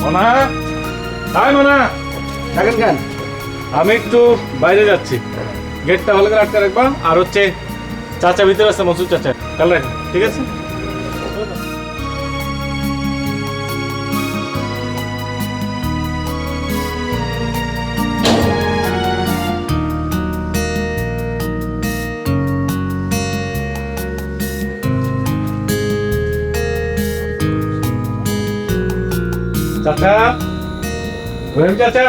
মনা, হাই মনা, থাকেন কেন? আমি একটু বাইরে যাচ্ছি, গেটটা ভালো করে আটকে রাখবা। আর হচ্ছে চাচা ভিতরে আছে, মসুদ চাচা, কাল রাখেন, ঠিক আছে? চাচা, রহিম চাচা,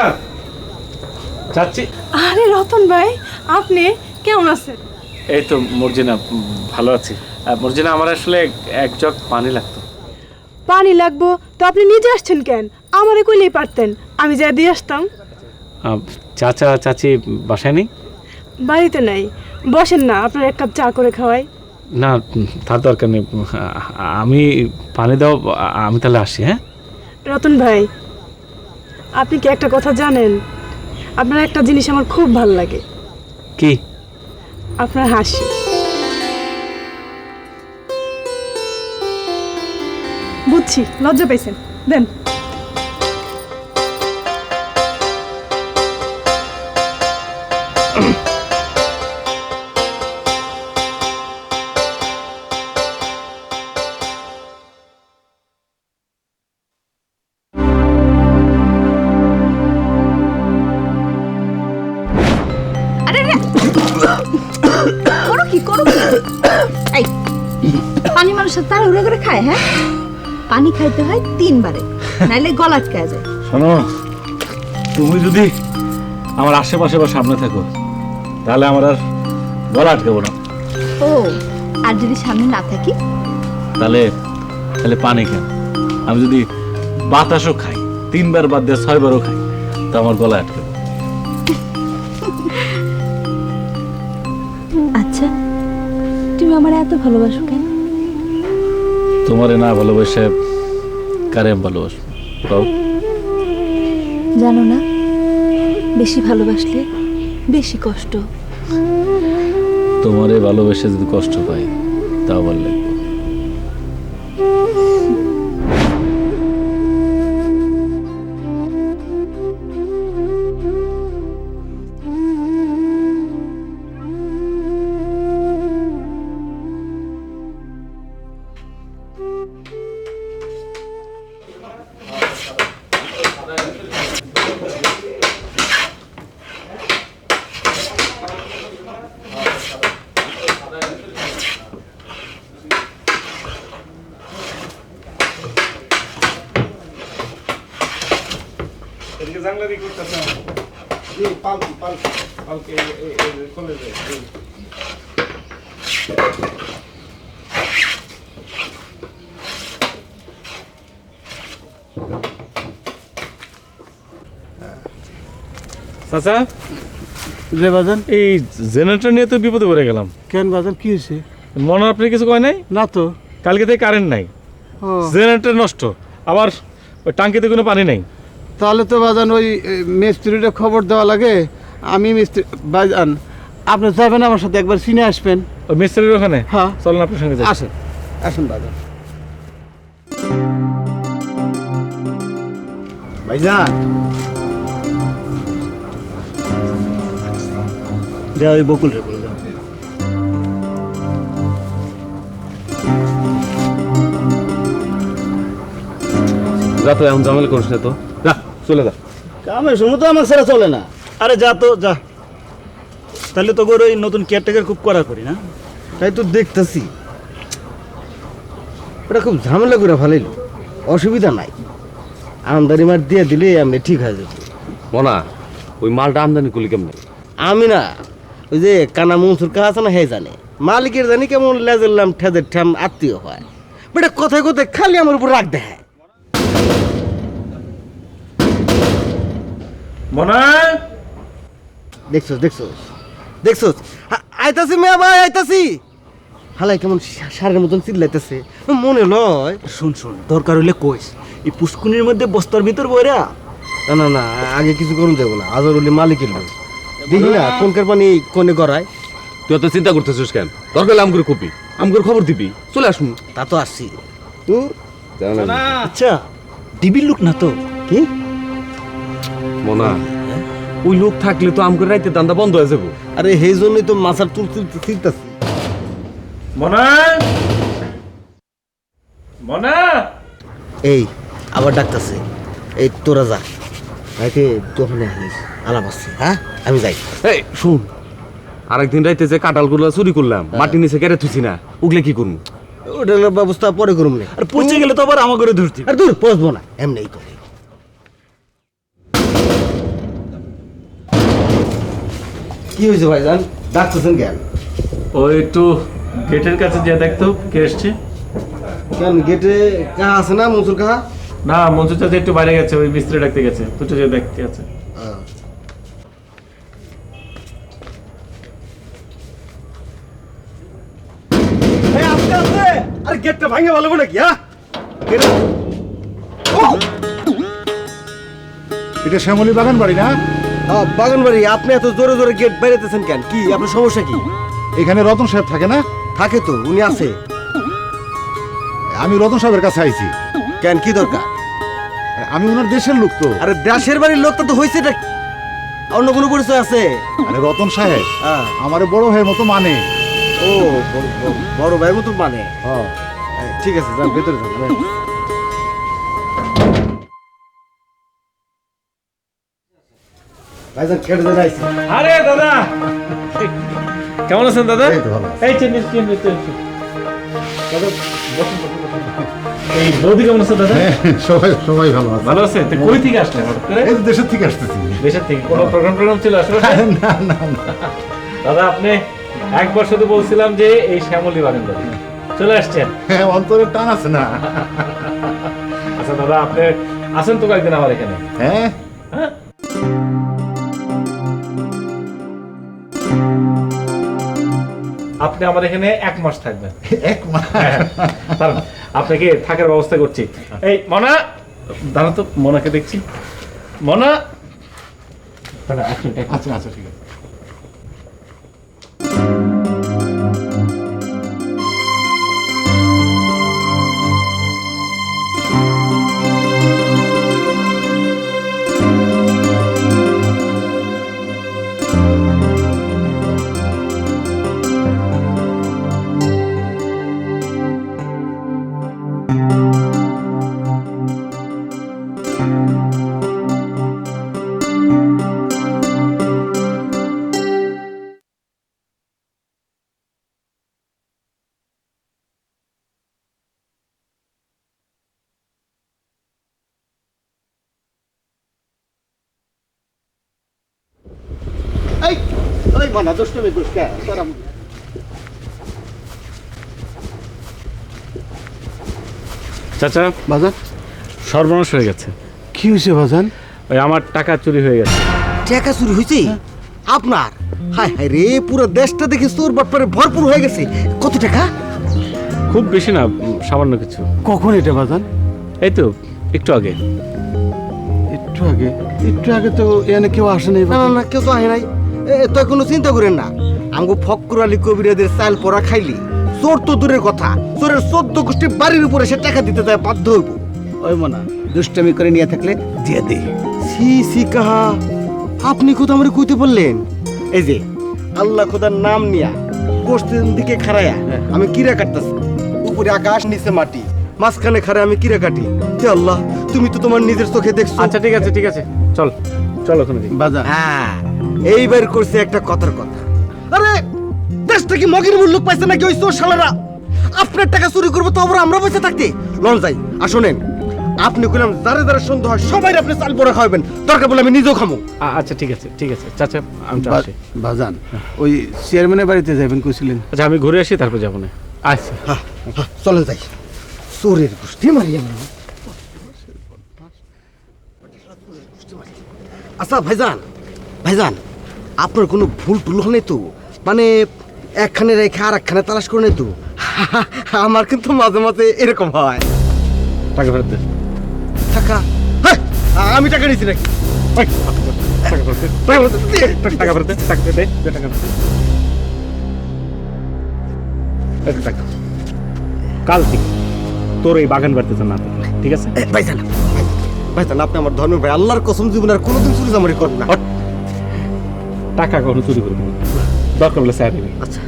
চাচ্ছি। আরে রতন ভাই, আপনি কেমন আছেন? এই তো মর্জিনা, ভালো আছি। মর্জিনা, আমার আসলে এক জগ পানি লাগতো। পানি লাগবো তো আপনি নিজে আসছেন কেন? আমারে কইলেই পারতেন, আমি যা দিয়ে আসতাম। চাচা চাচি বাসায় নেই? বাড়িতে নাই। বসেন না, আপনার এক কাপ চা করে খাওয়াই। না, তার দরকার নেই। আমি পানি দাও, আমি তাহলে আসি। হ্যাঁ রতন ভাই, আপনি কি একটা কথা জানেন? আপনার একটা জিনিস আমার খুব ভালো লাগে। কি? আপনার হাসি। বুঝছি, লজ্জা পাইছেন, দেন। করো কি এই পানি মানুষের তার উড়ে করে খায়? হ্যাঁ, পানি খাইতে হয় 3 বারে, নাইলে গলা আটকে যায়। শোনো, তুমি যদি আমার আশেপাশে বা সামনে থাকো তাহলে আমার আর গলা আটকাবো না। ও, আর যদি সামনে না থাকি? তাহলে তাহলে পানি কেন? আমি যদি বাতাসও খাই, 3 বার বাদ দিয়ে 6 বারও খাই, তো আমার গলা আটকাবো। আচ্ছা, তুমি আমার এত ভালোবাসো কেন? তোমারে না ভালোবাসে কারে আমি ভালোবাসবো? জানো না, বেশি ভালোবাসলে বেশি কষ্ট। তোমারে ভালোবেসে যদি কষ্ট পাই তাও ভালো লাগবে। চাচা, যে বাজান, এই জেনারেটর নিয়ে তো বিপদে পড়ে গেলাম। কেন বাজান, কি হয়েছে? মনে হয় আপনি কিছু কয় নাই? না তো। কালকে থেকে কারেন্ট নাই, ও, জেনারেটর নষ্ট, আবার ওই টাঙ্কিতে কোনো পানি নাই। তাহলে তো বাজান ওই মিস্ত্রিটা খবর দেওয়া লাগে। আমি মিস্ত্রি বাজান, আপনি যাবেন আমার সাথে, একবার চিনে আসবেন। ওই মিস্ত্রির ওখানে? হ্যাঁ, চলেন আপনার সঙ্গে যাই। আসেন আসেন বাজান। ভাইজান, যা ওই বকুল রে বলে যাও। যা তো, এখন ঝামেলা করিস না তো, যা চলে যা। কামের সময় তো আমার ছেড়ে চলে না। আরে যা তো যা, তাহলে তো ওই নতুন কেয়ারটেকার খুব করা করি না? তাই তো দেখতেছি, ওটা খুব ঝামেলা করে ফেলাইল। অসুবিধা নাই, আমদানি মার দিয়ে দিলে আমি ঠিক হয়ে যাবে। মনা, ওই মালটা আমদানি করলি কেমন? আমি না, ওই যে কানা মনসুর কাজ আছে না, হে জানে। মালিকের জানি কেমন লেজেরলাম ঠেদের ঠ্যাম আত্মীয় হয়, বেটা কথায় কথায় খালি আমার উপর রাগ দেয়। মনে দেখছোস দেখছোস দেখছোস, আইতাছি মেয়া ভাই, আইতাছি। হালাই কেমন সারের মতন চিল্লাইতেছে, মনে লয়। শুন শুন, দরকার হইলে কইস, এই পুষ্কুনির মধ্যে বস্তার ভিতর বইরা। না না না, আগে কিছু করুন যাবো না, আজর হলে মালিকের লোক দেখি না কোনকার পানি কোনে গড়ায়। তুই এত চিন্তা করতেছিস কেন? দরকার হলে আমগুলো কপি, আমগুলো খবর দিবি, চলে আসুন। তা তো আসছি তুই। আচ্ছা, ডিবির লোক না তো? কি মনা ওই লোক থাকলে তো আমগো রাইতে দান্দা বন্ধ হয়ে যাবো। আরে সেই জন্যই তো মাথার চুল ছিলতাছি। মনা মনা এই আবার ডাকতেছে। এই তোরা যা ভাইকে দোকানে আসিস, আলাপ আছে। হ্যাঁ আমি যাই। এই শুন, আরেকদিন রাইতে যে কাঁঠালগুলো চুরি করলাম মাটির নিচে কেড়ে থুছি না, ওগুলা কি করবো? ওটার ব্যবস্থা পরে করুম না। আর পৌঁছে গেলে তো আবার আমার করে ধরতি। আর দূর পৌঁছবো না, এমনি তো। কি হয়েছে ভাইজান, ডাকতেছেন কেন? ওই একটু গেটের কাছে যে দেখতো কে এসছে। কেন গেটে কাহা আছে না, মনসুর কাহা? না, মঞ্জুর চাচা একটু বাইরে গেছে, ওই মিস্ত্রি ডাকতে গেছে, দুটো যে ব্যক্তি আছে। আস্তে আস্তে, আরে গেটটা ভাঙে ভালো নাকি? হ্যাঁ এটা শ্যামলী বাগান বাড়ি না? বাগান বাড়ি। আপনি এত জোরে জোরে গেট বাইরেতেছেন কেন? কি আপনার সমস্যা কি? এখানে রতন সাহেব থাকে না? থাকে তো, উনি আছে। আমি রতন সাহেবের কাছে আইছি। কেন, কি দরকার? আমি ওনার দেশের লোক তো। আরে দেশের বাড়ির লোকটা তো হয়েছে, এটা অন্য কোনো পরিচয় আছে? আরে রতন সাহেব হ্যাঁ। আমার বড় ভাইয়ের মতো মানে। ও বড় ভাইয়ের মতো মানে? ঠিক আছে, যান ভেতরে যান। ভাইজান কেটে দেন আইছি। আরে দাদা, কেমন আছেন দাদা? এই তো ভালো। এই চেন চেন চেন। দাদা বসুন বসুন বসুন। এই বৌদি কেমন আছে দাদা? সবাই সবাই ভালো আছে। ভালো আছে? তো কই থেকে আসলেন হঠাৎ করে? এই তো দেশের থেকে আসতেছি। দেশের থেকে কোনো প্রোগ্রাম ছিল আসলে? না না না, দাদা আপনি একবার শুধু বলছিলাম যে এই শ্যামলী বাগান বাড়ি চলে আসছেন। হ্যাঁ, অন্তরের টান আছে না? আচ্ছা দাদা, আপনি আসেন তো কয়েকদিন আমার এখানে। হ্যাঁ হ্যাঁ, আপনি আমার এখানে 1 মাস থাকবেন। এক মাস। দাঁড়ান, আপনাকে থাকার ব্যবস্থা করছি। এই মনা, দাঁড়ান তো, মনাকে দেখছি। মনা, দাঁড়া, এক মিনিট, এক মিনিট। আচ্ছা আচ্ছা ঠিক আছে। এই ওই বানা দুষ্টমি করিস কেন? তোরা চাচা, বাজান সর্বনাশ হয়ে গেছে। কি হয়েছে বাজান? ওই আমার টাকা চুরি হয়ে গেছে। টাকা চুরি হয়েছে আপনার? হায় হায় রে, পুরো দেশটা দেখে চোর বাটপারে ভরপুর হয়ে গেছে। কত টাকা? খুব বেশি না, সামান্য কিছু। কখন এটা বাজান? এই তো একটু আগে। একটু আগে? একটু আগে তো এখানে কেউ আসে নাই। না না, কেউ তো আসে নাই। তো কোনো চিন্তা করেন না, আমগো ফক্কর আলী কবিরাদের চাল পরা খাইলি চোর তো দূরের কথা, চোরের 14 গোষ্ঠী বাড়ির উপরে সে টাকা দিতে দেয় বাধ্য হইব। ওই মনা দুষ্টামি করে নিয়ে থাকলে দিয়ে দে। সি সি কাহা, আপনি কোথা আমার কইতে বললেন? এই যে আল্লাহ খোদার নাম নিয়া গোষ্ঠীর দিকে খাড়ায়া আমি কিরা কাটতেছি। উপরে আকাশ, নিচে মাটি, মাঝখানে খাড়া আমি কিরা কাটি। হে আল্লাহ, তুমি তো তোমার নিজের চোখে দেখছো। আচ্ছা ঠিক আছে ঠিক আছে, চল চল ওখানে যাই। বাজার। হ্যাঁ, এইবার করছে একটা কথার কথা। আরে দেশটা কি মগের মূল্য পাইছে নাকি ওই চোর শালারা? আপনার টাকা চুরি করবো তো আমরা বসে থাকতে লন যাই। আর শোনেন, আপনি কইলাম যারে যারে সন্দেহ হয় সবাই আপনি চাল পরে খাওয়াবেন, দরকার বলে আমি নিজেও খামো। আচ্ছা ঠিক আছে ঠিক আছে চাচা, আমি তো আসি। বাজান ওই চেয়ারম্যানের বাড়িতে যাবেন কইছিলেন। আচ্ছা আমি ঘুরে আসি, তারপর যাবো না। আচ্ছা চলেন যাই। চোরের গোষ্ঠী মারি আমরা। আচ্ছা ভাইজান, ভাইজান আপনার কোনো ভুল টুল নেই তো? মানে একখানে রেখে আর একখানে তালাশ করে নেই তো? আমার কিন্তু মাঝে মাঝে এরকম হয়। টাকা ফেরত দে। টাকা? হেই, আমি টাকা নিয়েছি নাকি? টাকা ফেরত দে, টাকা ফেরত দে, টাকা ফেরত দে, টাকা দে, দে টাকা ফেরত দে। এই তো টাকা। কাল থেকে তোর এই বাগান বাড়তেছে না, ঠিক আছে? ভাইজান ভাইজান আপনি আমার ধর্মের ভাই, আল্লাহর কসম জীবনে আর কোনোদিন চুরি চামারি করবেন না। টাকা কখনো চুরি করবো না, দরকার হলে স্যার দিবি। আচ্ছা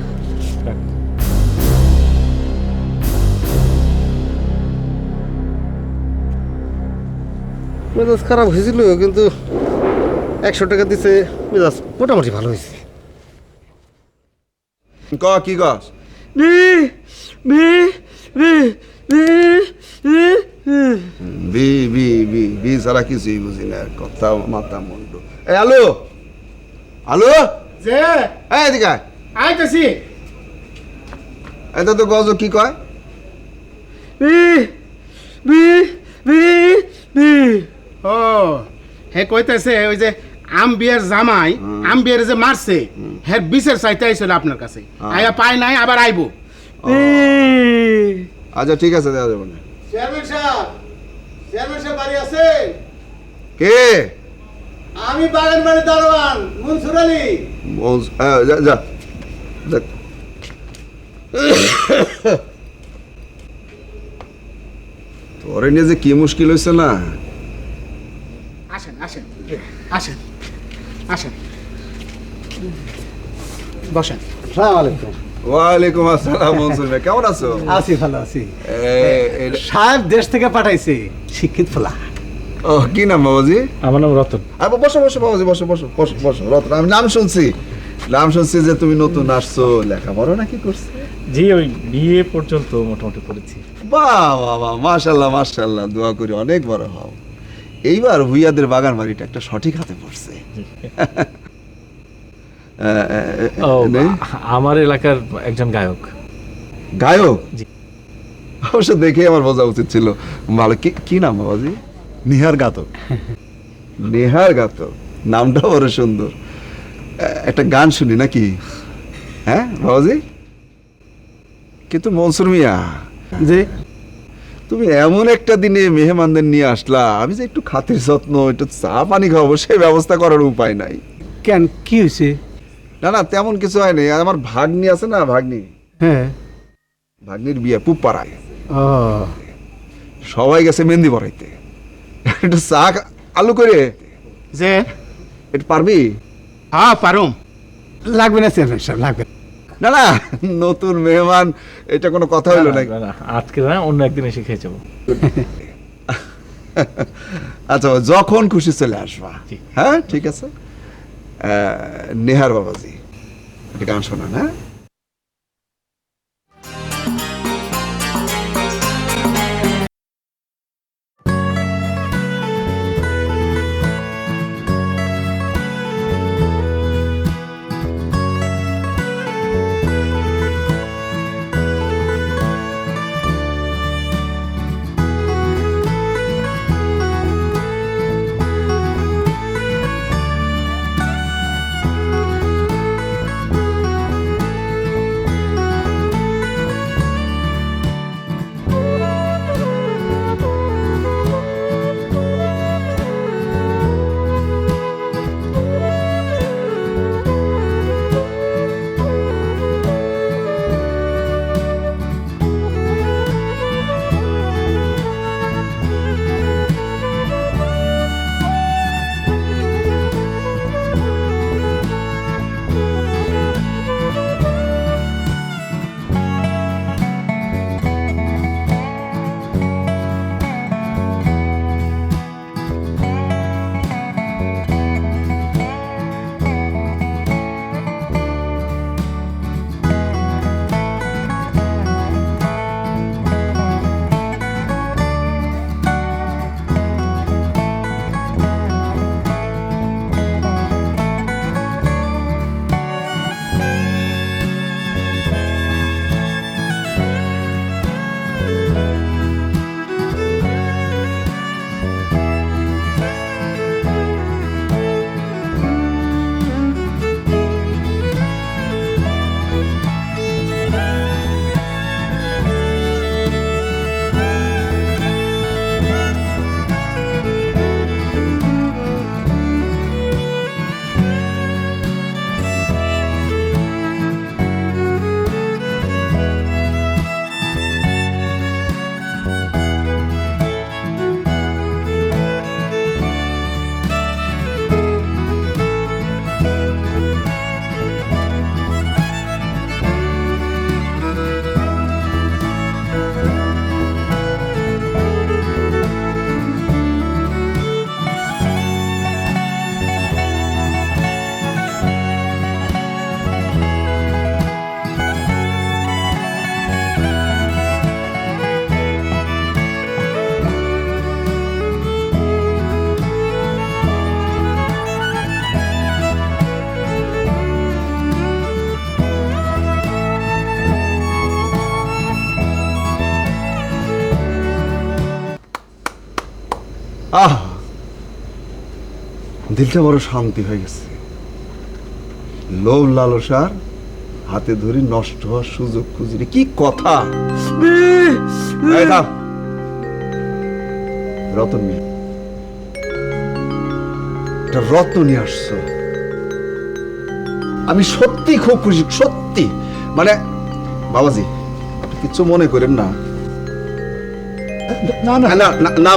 মেজাজ খারাপ হয়েছিল, কিন্তু 100 টাকা দিছে, মেজাজ মোটামুটি ভালো হয়েছে। কি কস বি বি বি বি সারা কিছুই বুঝি না, কথা মাথা মুন্ডু। এই আলু আলু যে এই এদিকে আয়। আইতেছি। এটা তো গজ কি কয়? ও হে কইতেছে ওই যে আম্বিয়ার জামাই আম্বিয়ার যে মারছে হে বিচার চাইতে আইছিল আপনার কাছে, আয়া পায় নাই, আবার আইবো। আচ্ছা ঠিক আছে, দেওয়া যাবে না। চেয়ারম্যান সাহেব বাড়ি আছে? কে? আমি বাগান বাড়ি দারোয়ান মনসুর আলী। যা যা যা। তোরে নিয়ে যে কি মুশকিল হয়েছে না। আসেন আসেন আসেন আসেন, বসেন। আসসালামু আলাইকুম। ওয়ালাইকুম আসসালাম মনসুর ভাই, কেমন আছো? আছি, ভালো আছি। সাহেব দেশ থেকে পাঠাইছে, শিক্ষিত ফলা। ও কি নাম বাবাজি? আমার নাম রতন। বসো বসো বাবাজি, বসো বসো বসো বসো। রতন, আমি নাম শুনছি যে তুমি নতুন আসছো, লেখাপড়া নাকি করছো? জি, ওই বিয়ে পর্যন্ত মোটামুটি করেছি। বাহ বাহ বাহ, মাশাল্লাহ মাশাল্লাহ, দোয়া করি অনেক বড় হও। এইবার ভুইয়াদের বাগান বাড়িটা একটা সঠিক হাতে পড়ছে। ও, নেই? আমার এলাকার একজন গায়ক। গায়ক? জি। অবশ্য দেখে আমার বোঝা উচিত ছিল। ভালো। কি নাম বাবাজি? নিহার গাতক। নেহার গাতক, নামটা বড় সুন্দর। একটা গান শুনি নাকি? হ্যাঁ বাবাজি? কিন্তু মনসুর মিয়া, যে তুমি এমন একটা দিনে মেহমানদের নিয়ে আসলা, আমি যে একটু খাতির যত্ন, একটু চা পানি খাওয়াবো সেই ব্যবস্থা করার উপায় নাই। কেন, কি হয়েছে? না না, তেমন কিছু হয়নি। আমার ভাগ্নি আছে না, হ্যাঁ। ভাগ্নির বিয়ে পুপাড়ায়, ও সবাই গেছে মেহেন্দি পড়াইতে। একটু চা আলু করে যে একটু পারবি? হ্যাঁ পারুম। লাগবে না চেয়ারম্যান সাহেব, লাগবে না। না না, নতুন মেহমান, এটা কোনো কথা হইলো না। না, আজকে না, অন্য একদিন এসে খেয়ে যাবো। আচ্ছা, যখন খুশি চলে আসবা। জি। হ্যাঁ ঠিক আছে। নেহার বাবাজি, একটা গান শোনান। হ্যাঁ, আহ, দিলটা বড় শান্তি হয়ে গেছে। লোভ লালসার হাতে ধরি নষ্ট হওয়ার সুযোগ খুঁজিনি, কি কথা! এই থাম। রতন নিয়ে একটা রত্ন নিয়ে আসছো, আমি সত্যি খুব খুশি, সত্যি। মানে বাবাজি, আপনি কিচ্ছু মনে করেন না। না না না না না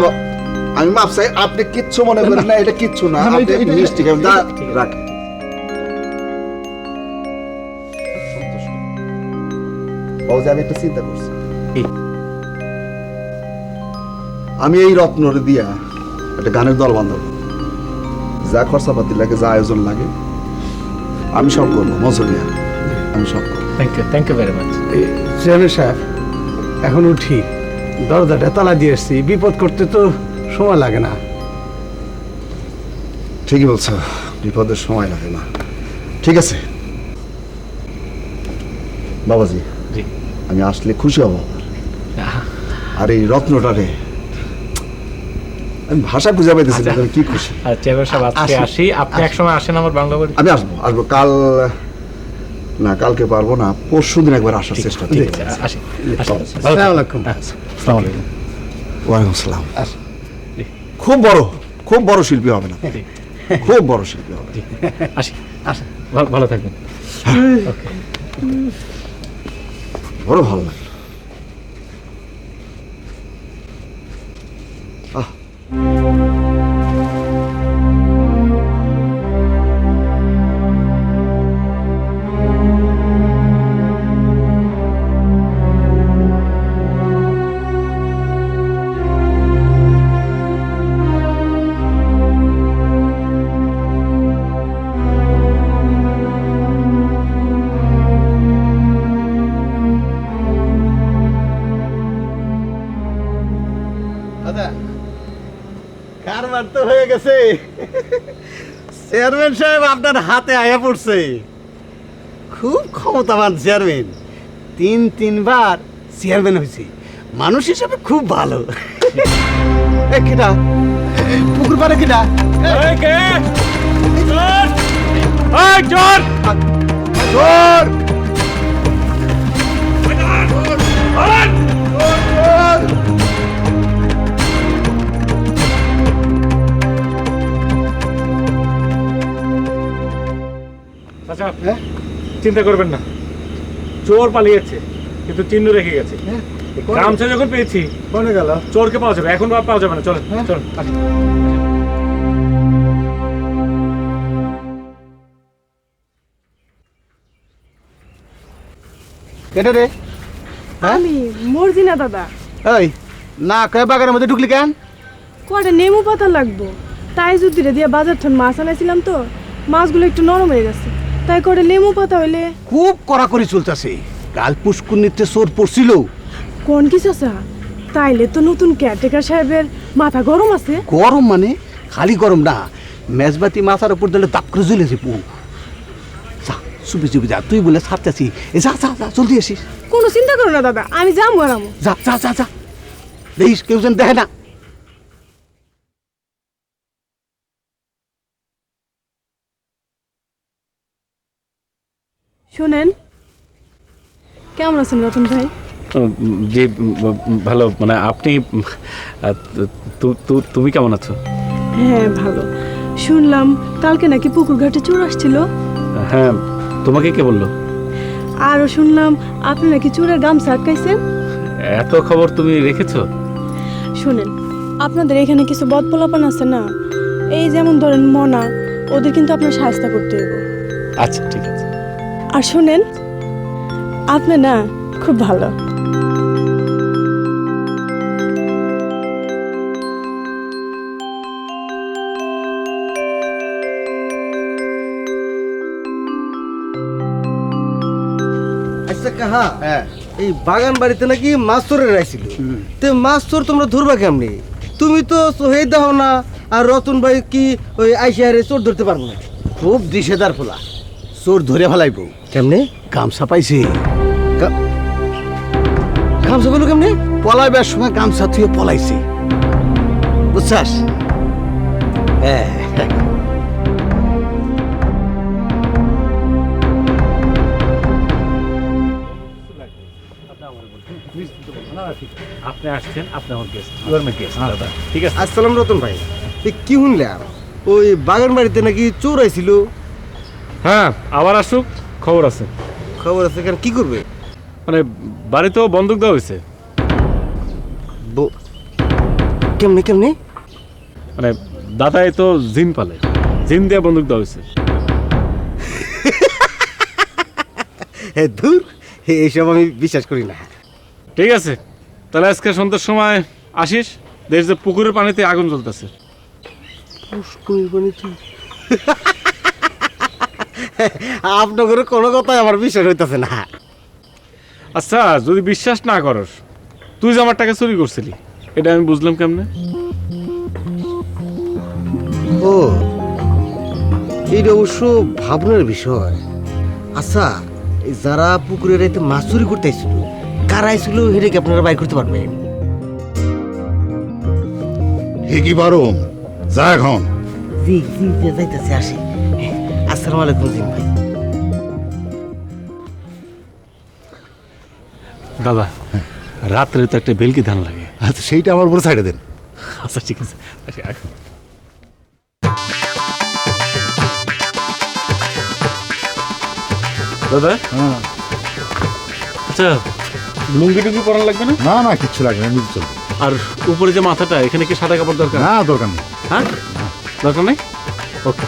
আমি মাপ চাই, আপনি কিচ্ছু মনে করেন না, এটা কিচ্ছু না। না, আপনি এটা- মিষ্টি খাবেন, রাখ। বাবাজি, আমি একটা চিন্তা করছি, আমি এই রত্নরে দিয়া একটা গানের দল বান্ধব, যা খরচাপাতি লাগে, যা আয়োজন লাগে আমি সব করবো, মজুরিয়া আমি সব করবো। Thank you very much. Chairman সাহেব, এখন উঠি, দরজাটা তালা দিয়ে এসছি, বিপদ করতে তো সময় লাগে না। ঠিকই বলছো, বিপদের সময় লাগে না। ঠিক আছে বাবাজি, জি। আমি আসলে খুশি হব। আর এই রত্নটারে আমি ভাষা খুঁজে পাইতেছি না, আমি কি খুশি। আর চেয়ারম্যান সাহেব, আজকে আসি। আপনি একসময় আসেন আমার বাংলা বাড়ি। আমি আসবো কাল, না কালকে পারবো না, পরশু দিন একবার আসার চেষ্টা করব। ঠিক আছে, আসি। আসসালামু আলাইকুম। আসসালামু আলাইকুম। ওয়ালাইকুম আসসালাম। খুব বড় শিল্পী হবে না, খুব বড় শিল্পী হবে। আসি। ভালো থাকবেন। বড় ভালো লাগে। কারবার তো হয়ে গেছে। চেয়ারম্যান সাহেব আপনার হাতে আয়া পড়ছে। খুব ক্ষমতাবান চেয়ারম্যান, তিনবার চেয়ারম্যান হয়েছে, মানুষ হিসাবে খুব ভালো। কিটা পুকুর পাড়ে কিটা আচ্ছা, চিন্তা করবেন না, চোর পালিয়েছে কিন্তু চিহ্ন রেখে গেছে। গামছা যখন পেয়েছি, কোনে গেল? চোরকে পাওয়া যাবে, এখন আর পাওয়া যাবে না। চলেন চলেন, আসি। কেটে রে? আমি মর্জিনা দাদা। এই না কয় বাগানের মধ্যে ঢুকলি কেন? কয়টা নেমু পাতা লাগবো, তাই যদি রে দিয়া বাজার থেকে মাছ আনাইছিলাম, তো মাছগুলো একটু নরম হয়ে গেছে, তাই কয়টা লেবু পাতা হইলে। খুব কড়াকড়ি চলতেছে। কাল পুষ্কুন্নিতে চোর পড়ছিল। কোন কি চাচা? তাইলে তো নতুন কেয়ারটেকার সাহেবের মাথা গরম আছে। গরম মানে খালি গরম না, মেজবাতি মাথার উপর দিলে দাপ করে জ্বলেছে পু। যা চুপি চুপি যা, তুই বলে ছাড়তেছি। যা যা যা, জলদি আসিস। কোনো চিন্তা করো না দাদা, আমি যাবো আরামো। যা যা যা যা, দেখিস কেউ যেন দেখে না। শোনেন, কেমন আছেন রতন ভাই? জি, ভালো। মানে আপনি, তুমি কেমন আছো? হ্যাঁ ভালো। শুনলাম কালকে নাকি পুকুর ঘাটে চোর আসছিল। হ্যাঁ, তোমাকে কে বললো? আরও শুনলাম আপনি নাকি চোরের গামছা আটকাইছেন। এত খবর তুমি রেখেছো? শোনেন, আপনাদের এখানে কিছু বদপোলাপান আছে না, এই যেমন ধরেন মনা, ওদের কিন্তু আপনার সাহায্য করতে হইব। আচ্ছা ঠিক আছে। আর শোনেন, আপনি না খুব ভালো। আচ্ছা কাহা, এই বাগান বাড়িতে নাকি মাছ চোরের আইছিল। তে মাছ চোর তোমরা ধরবা কেমনি? তুমি তো সোহেই দাও না, আর রতন ভাই কি ওই আইসিয়ারে চোর ধরতে পারবো না? খুব দিশেদার ফোলা, চোর ধরে ফেলাইব। কেমনে? গামছা পাইছে। গামছা পেলো কেমনে? পলাইবার সময় গামছা থুয়ে পলাইছে। বুঝছাস? হ্যাঁ। আপনি আসছেন, আপনি আমার guest, you are my guest দাদা, ঠিক আছে? আসসালাম রতন ভাই। কি শুনলাম ওই বাগান বাড়িতে নাকি চোর আইছিল? হ্যাঁ, আবার আসুক, খবর আছে। খবর আছে কেন? কি করবে? মানে বাড়িতেও বন্দুক দেওয়া হয়েছে। কেমনে কেমনে? মানে দাদাই তো জিন পালে, জিন দিয়ে বন্দুক দেওয়া হয়েছে। ধুর, এইসব আমি বিশ্বাস করি না। ঠিক আছে, তাহলে আজকে সন্ধ্যার সময় আসিস, দেশ যে পুকুরের পানিতে আগুন জ্বলতেছে। আপনাদের কোনো কথাই আমার বিশ্বাস হইতেছে না। আচ্ছা, যদি বিশ্বাস না করস, তুই যে আমার টাকা চুরি করছিলি, এটা আমি বুঝলাম কেমনে? ও, এইটা অবশ্য ভাবনার বিষয়। আচ্ছা, এই যারা পুকুরের রাইতে মাছ চুরি করতে আইছিল, কারা আইছিল সেটা কি আপনারা বাই করতে পারবেন? হে কি পারুম, যা এখন। জি জি জি, যাইতেছে, আসি। আসসালামু আলাইকুম জিম ভাই। দাদা, রাত্রে তো একটা বেলকি ধান লাগে। আচ্ছা, সেইটা আমার উপরে সাইডে দেন। আচ্ছা ঠিক আছে, আসি, আসি। দাদা, আচ্ছা লুঙ্গি টুঙ্গি পরান লাগবে না? না না, কিচ্ছু লাগবে না, নিজে চলবে। আর উপরে যে মাথাটা, এখানে কি সাদা কাপড় দরকার? না, দরকার নেই। হ্যাঁ, দরকার নেই। ওকে,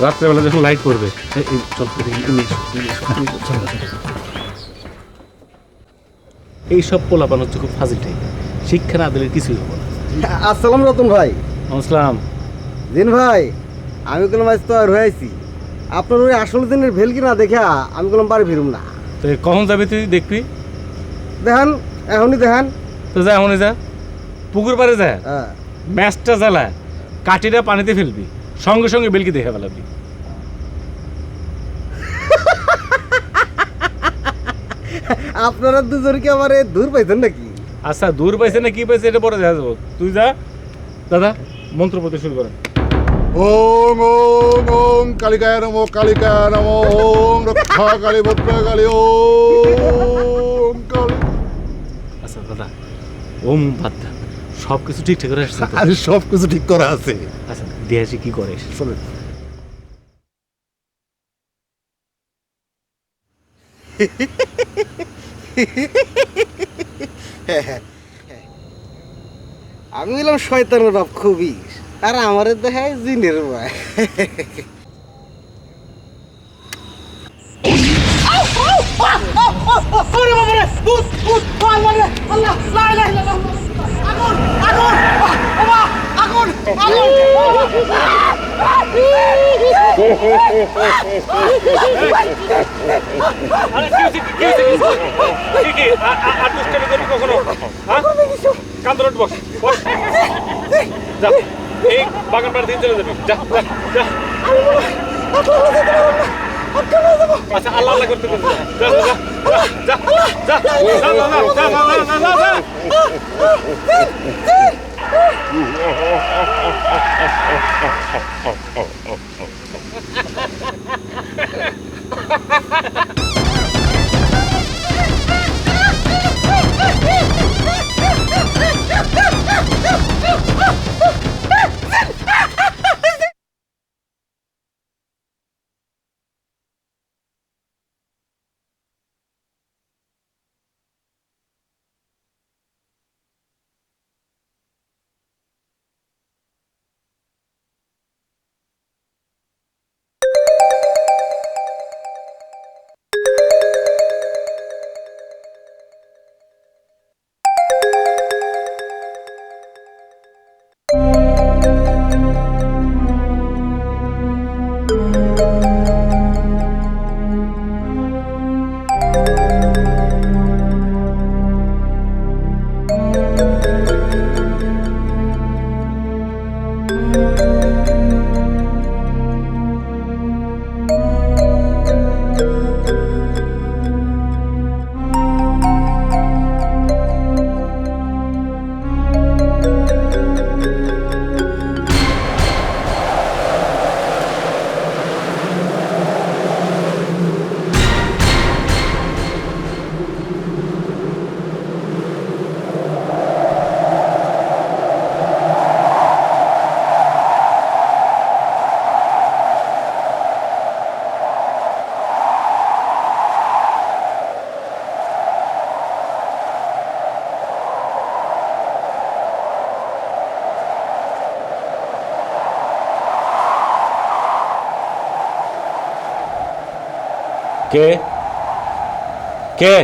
রাত্রেবেলা যখন লাইট পড়বে, চল এইসব পোলাপান হচ্ছে খুব ফাজিল টাইপ, শিক্ষা না দিলে কিছুই হবো না। আসসালাম রতন ভাই। আসসালাম। জিন ভাই, আমি কোনো মাছ তো আর হয়েছি। আপনার ওই আসল দিনের ভেলকি না দেখা আমি কোনো বাড়ি ফিরুম না। তো কখন যাবি তুই দেখবি? দেখান, এখনই দেখান। তো যা, এখনই যা, পুকুর পাড়ে যা, হ্যাঁ, ম্যাচটা জ্বালা, কাঠিটা পানিতে ফেলবি, সঙ্গে সঙ্গে বেলকি দেখে ফেলাবি। আপনারা দুজন কি আমার দূর পাইছেন নাকি? আচ্ছা, দূর পাইছে না কি পাইছে এটা পরে দেখা যাবো। তুই যা দাদা, মন্ত্র পড়তে শুরু করেন। ওং ওং ওং কালিকায় নমো, কালিকায় নমো, ওং রক্ষা কালী ভদ্র কালী, ওং কালী। আচ্ছা দাদা, ওম বাদ দা, সব কিছু ঠিকঠাক করে আসছে তো? আরে সব কিছু ঠিক করা আছে। আচ্ছা, দেহাসি কি করে শোনেন। আমি বললাম শয়তানের বাপ খুবই, আর আমারে দেখায় জিনের ভাই। এই বাগান পাড়া থেকে চলে যাবি, যা যা যা। আচ্ছা, আল্লাহ আল্লাহ করতে করতে যা যা যা যা যা কে কে?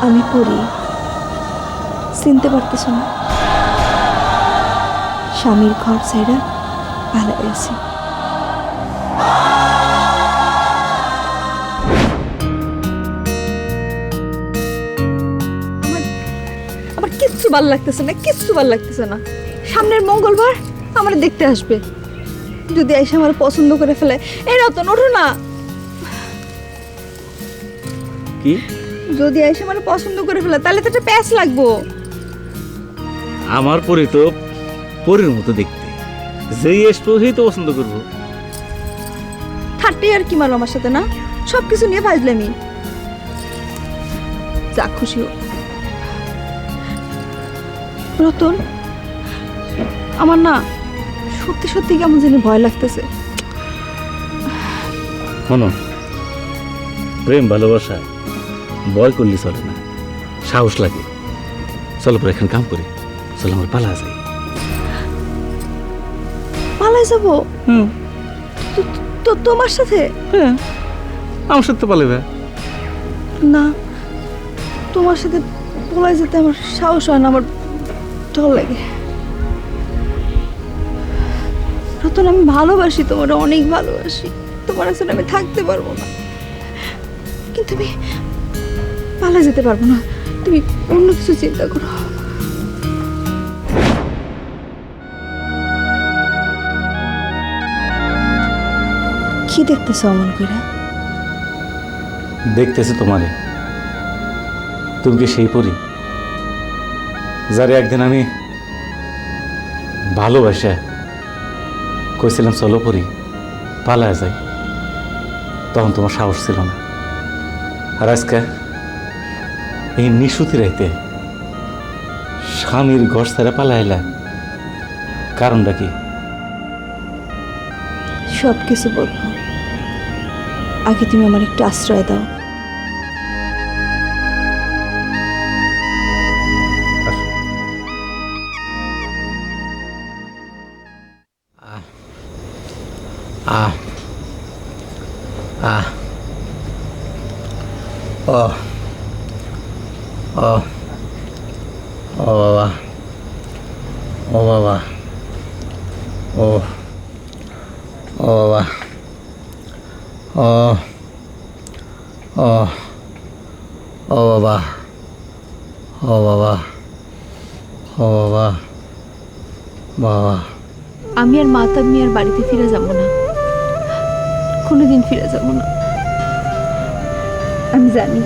আমি পড়ি, চিনতে পারতেছ না? স্বামীর ঘর ছাইরা পালাই আছি। আমার কিচ্ছু ভাল লাগতেছে না, কিচ্ছু ভাল লাগতেছে না। সামনের মঙ্গলবার আমার দেখতে আসবে, যদি এসে আমার পছন্দ করে ফেলে। এই রতন, ওঠো না। কি? যদি এসে আমার পছন্দ করে ফেলে তাহলে তো একটা প্যাচ লাগবো। আমার পরি তো পরীর মতো দেখতে, যেই আসবো সেই তো পছন্দ করবো। ঠাট্টাই আর কি মারো আমার সাথে, না সবকিছু নিয়ে ভাজলামি। যা খুশি হোক। রতন, আমার না সত্যি সত্যি কেমন জানি ভয় লাগতেছে। শোনো, প্রেম ভালোবাসা ভয় করলে চলে না, সাহস লাগে। চলো পরে এখানে কাম করি, চলো আমার পালা যাই। পালাই যাবো? তো তোমার সাথে? হ্যাঁ, আমার সাথে পালাবে না, তোমার সাথে পলাই যেতে আমার সাহস হয় না, আমার ডর লাগে। রতন, আমি ভালোবাসি তোমার, অনেক ভালোবাসি তোমার, আসলে আমি থাকতে পারবো না। কিন্তু আমি পালা যেতে পারবো না, তুমি অন্য কিছু চিন্তা করো। কি দেখতেছ অমন করে? দেখতেছে তোমারে। তুমি কি সেই পরি যারে একদিন আমি ভালোবাসা কইছিলাম চলো পরি পালায় যাই? তখন তোমার সাহস ছিল না। আর আজকে এই নিশুতি রাইতে স্বামীর ঘর ছেড়ে পালাইলা, কারণটা কি? সব কিছু বলবো, আগে তুমি আমার একটু আশ্রয় দাও। আহ আহ ও ও ও বাবা, ও বাবা, ও ও বাবা, ও ও ও বাবা, ও বাবা, ও বাবা, বাবা। আমি আর মাতা মিয়ার বাড়িতে ফিরে যাব না, কোনোদিন ফিরে যাব না। আমি জানি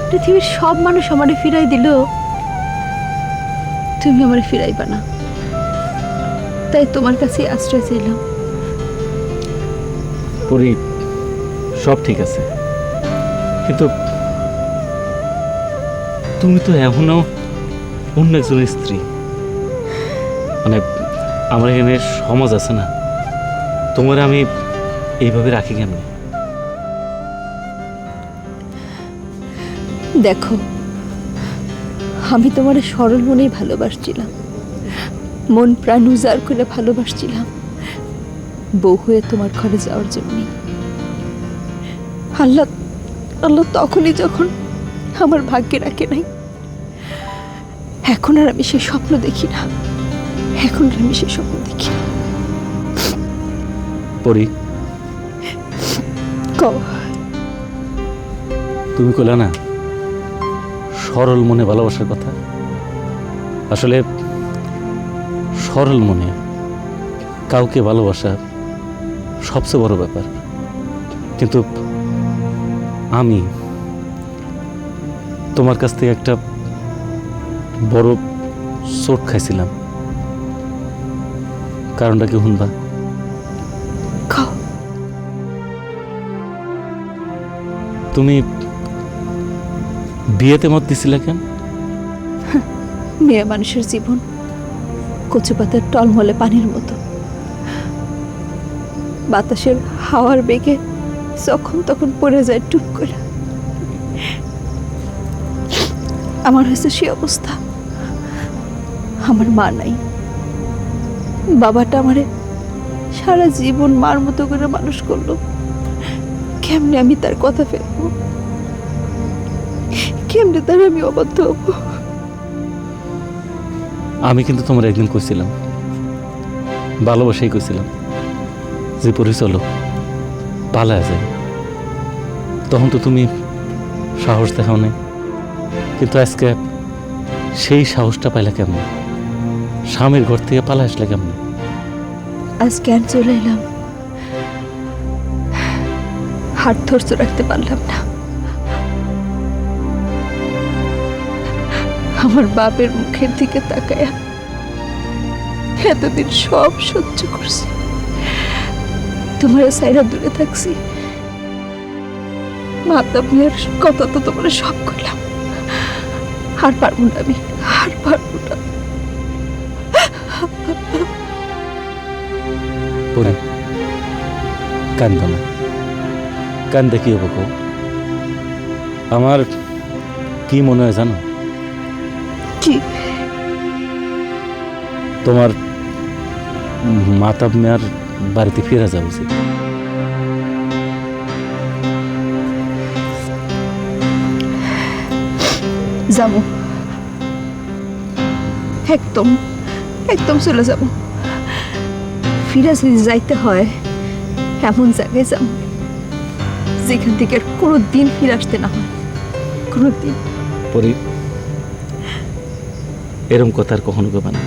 পৃথিবীর সব মানুষ আমারে ফিরাই দিল, তুমি আমারে ফিরাইবা না, তাই তোমার কাছে আশ্রয় চাইলাম। পরি, সব ঠিক আছে, কিন্তু তুমি তো এখনো অন্য একজনের স্ত্রী। মানে আমার এখানে সমাজ আছে না, তোমার আমি এইভাবে রাখি কেমন? দেখো, আমি তোমার সরল মনেই ভালোবাসছিলাম, মন প্রাণ উজাড় করে ভালোবাসছিলাম, বউ হয়ে তোমার ঘরে যাওয়ার জন্য। আল্লাহ আল্লাহ তখনই যখন আমার ভাগ্যে রাখে নাই। এখন আর আমি সে স্বপ্ন দেখি না, এখন আর আমি সে স্বপ্ন দেখি না। পরি, কও, তুমি কইলা না সরল মনে ভালোবাসার কথা? আসলে সরল মনে কাউকে ভালোবাসা সবচেয়ে বড় ব্যাপার। কিন্তু আমি তোমার কাছ থেকে একটা বড় চোট খাইছিলাম। কারণটা কি শুনবা? কও। তুমি বিয়েতে মত দিছিলা কেন? মেয়ে মানুষের জীবন কচু পাতার টলমলে পানির মতো, বাতাসের হাওয়ার বেগে যখন তখন পড়ে যায় টুক করে। আমার হয়েছে সে অবস্থা। আমার মা নাই, বাবাটা আমারে সারা জীবন মার মতো করে মানুষ করলো। কেমনে আমি তার কথা ফেলবো, কেমনে তার আমি অবাধ্য হবো? আমি কিন্তু তোমার একদিন কইছিলাম, ভালোবাসাই কইছিলাম যে পরি চলো পালা যায়। তখন তো তুমি সাহস দেখাও নাই, কিন্তু আজকে সেই সাহসটা পাইলা কেমন? স্বামীর ঘর থেকে পালা আসলে কেমন? আজকে আর চলে এলাম, হাত ধরতে রাখতে পারলাম না। আমার বাপের মুখের দিকে তাকায়া এতদিন সব সহ্য করছি, তোমার সাইরা দূরে থাকছি। মাতাব মেয়ের কথা তো তোমার সব করলাম, আর পারবো না আমি, আর পারবো না। পরি কান্দ না, কান্দে কি হবো? আমার কি মনে হয় জানো? কি? তোমার মাতাব মেয়ার বাড়িতে ফিরে যাওয়া উচিত। যাবো, একদম একদম চলে যাব। ফিরে যদি যাইতে হয় এমন জায়গায় যাব যেখান থেকে আর কোনো দিন ফিরে আসতে না হয়, কোনো দিন। পরি এরম কথা আর কখনো কবে না।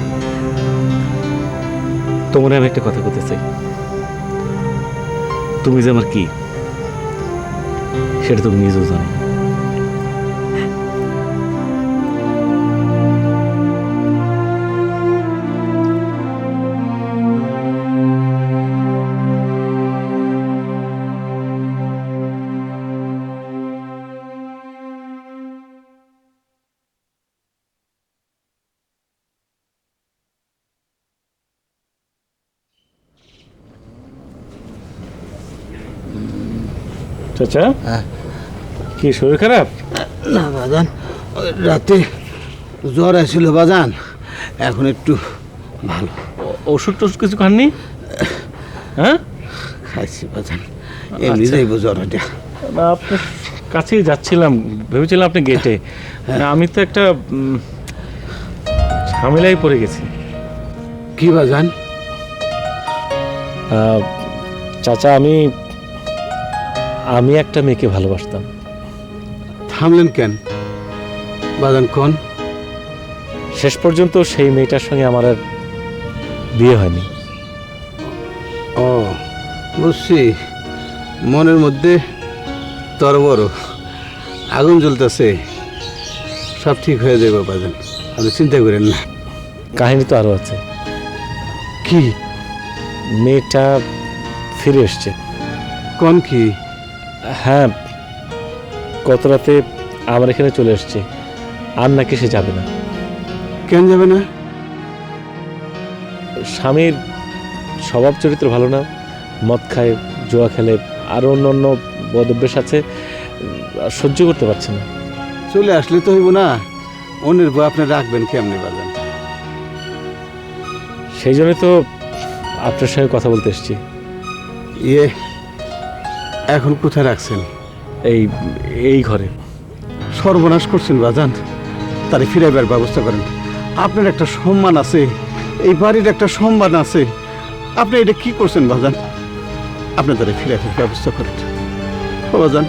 তোমার আমি একটা কথা বলতে চাই, তুমি যে আমার কি সেটা তুমি নিজেও জানো। চাচা কি শরীর খারাপ? না বাজান, রাতে জ্বর আসছিল বাজান, এখন একটু ভালো। ওষুধ টষুধ কিছু খাননি? হ্যাঁ খাইছি বাজান, এমনি যাইব জ্বরটা। না আপনার কাছেই যাচ্ছিলাম, ভেবেছিলাম আপনি গেটে। আমি তো একটা ঝামেলায় পড়ে গেছি। কি বাজান? চাচা আমি একটা মেয়েকে ভালোবাসতাম। থামলেন কেন বাজান, কোন? শেষ পর্যন্ত সেই মেয়েটার সঙ্গে আমার আর বিয়ে হয়নি। ও বুঝছি, মনের মধ্যে তর বড় আগুন জ্বলতেছে, সব ঠিক হয়ে যাবে বাজান, আপনি চিন্তা করেন না। কাহিনী তো আরও আছে। কি? মেয়েটা ফিরে এসছে। কোন কি? হ্যাঁ, গত রাতে আমার এখানে চলে এসছে, আর নাকি সে যাবে না। কেন যাবে না? স্বামীর স্বভাব চরিত্র ভালো না, মদ খায়, জুয়া খেলে, আর অন্য অন্য বদভ্যাস আছে, সহ্য করতে পারছে না। চলে আসলে তো হইব না, অন্যের বই আপনি রাখবেন কেমনি বাজান? সেই জন্য তো আপনার সঙ্গে কথা বলতে এসেছি। ইয়ে, এখন কোথায় রাখছেন? এই ঘরে। সর্বনাশ করছেন বাজান, তারে ফিরাইবার ব্যবস্থা করেন। আপনার একটা সম্মান আছে, এই বাড়ির একটা সম্মান আছে, আপনি এটা কি করছেন বাজান? আপনি তারে ফিরাইবার ব্যবস্থা করেন ও বাজান।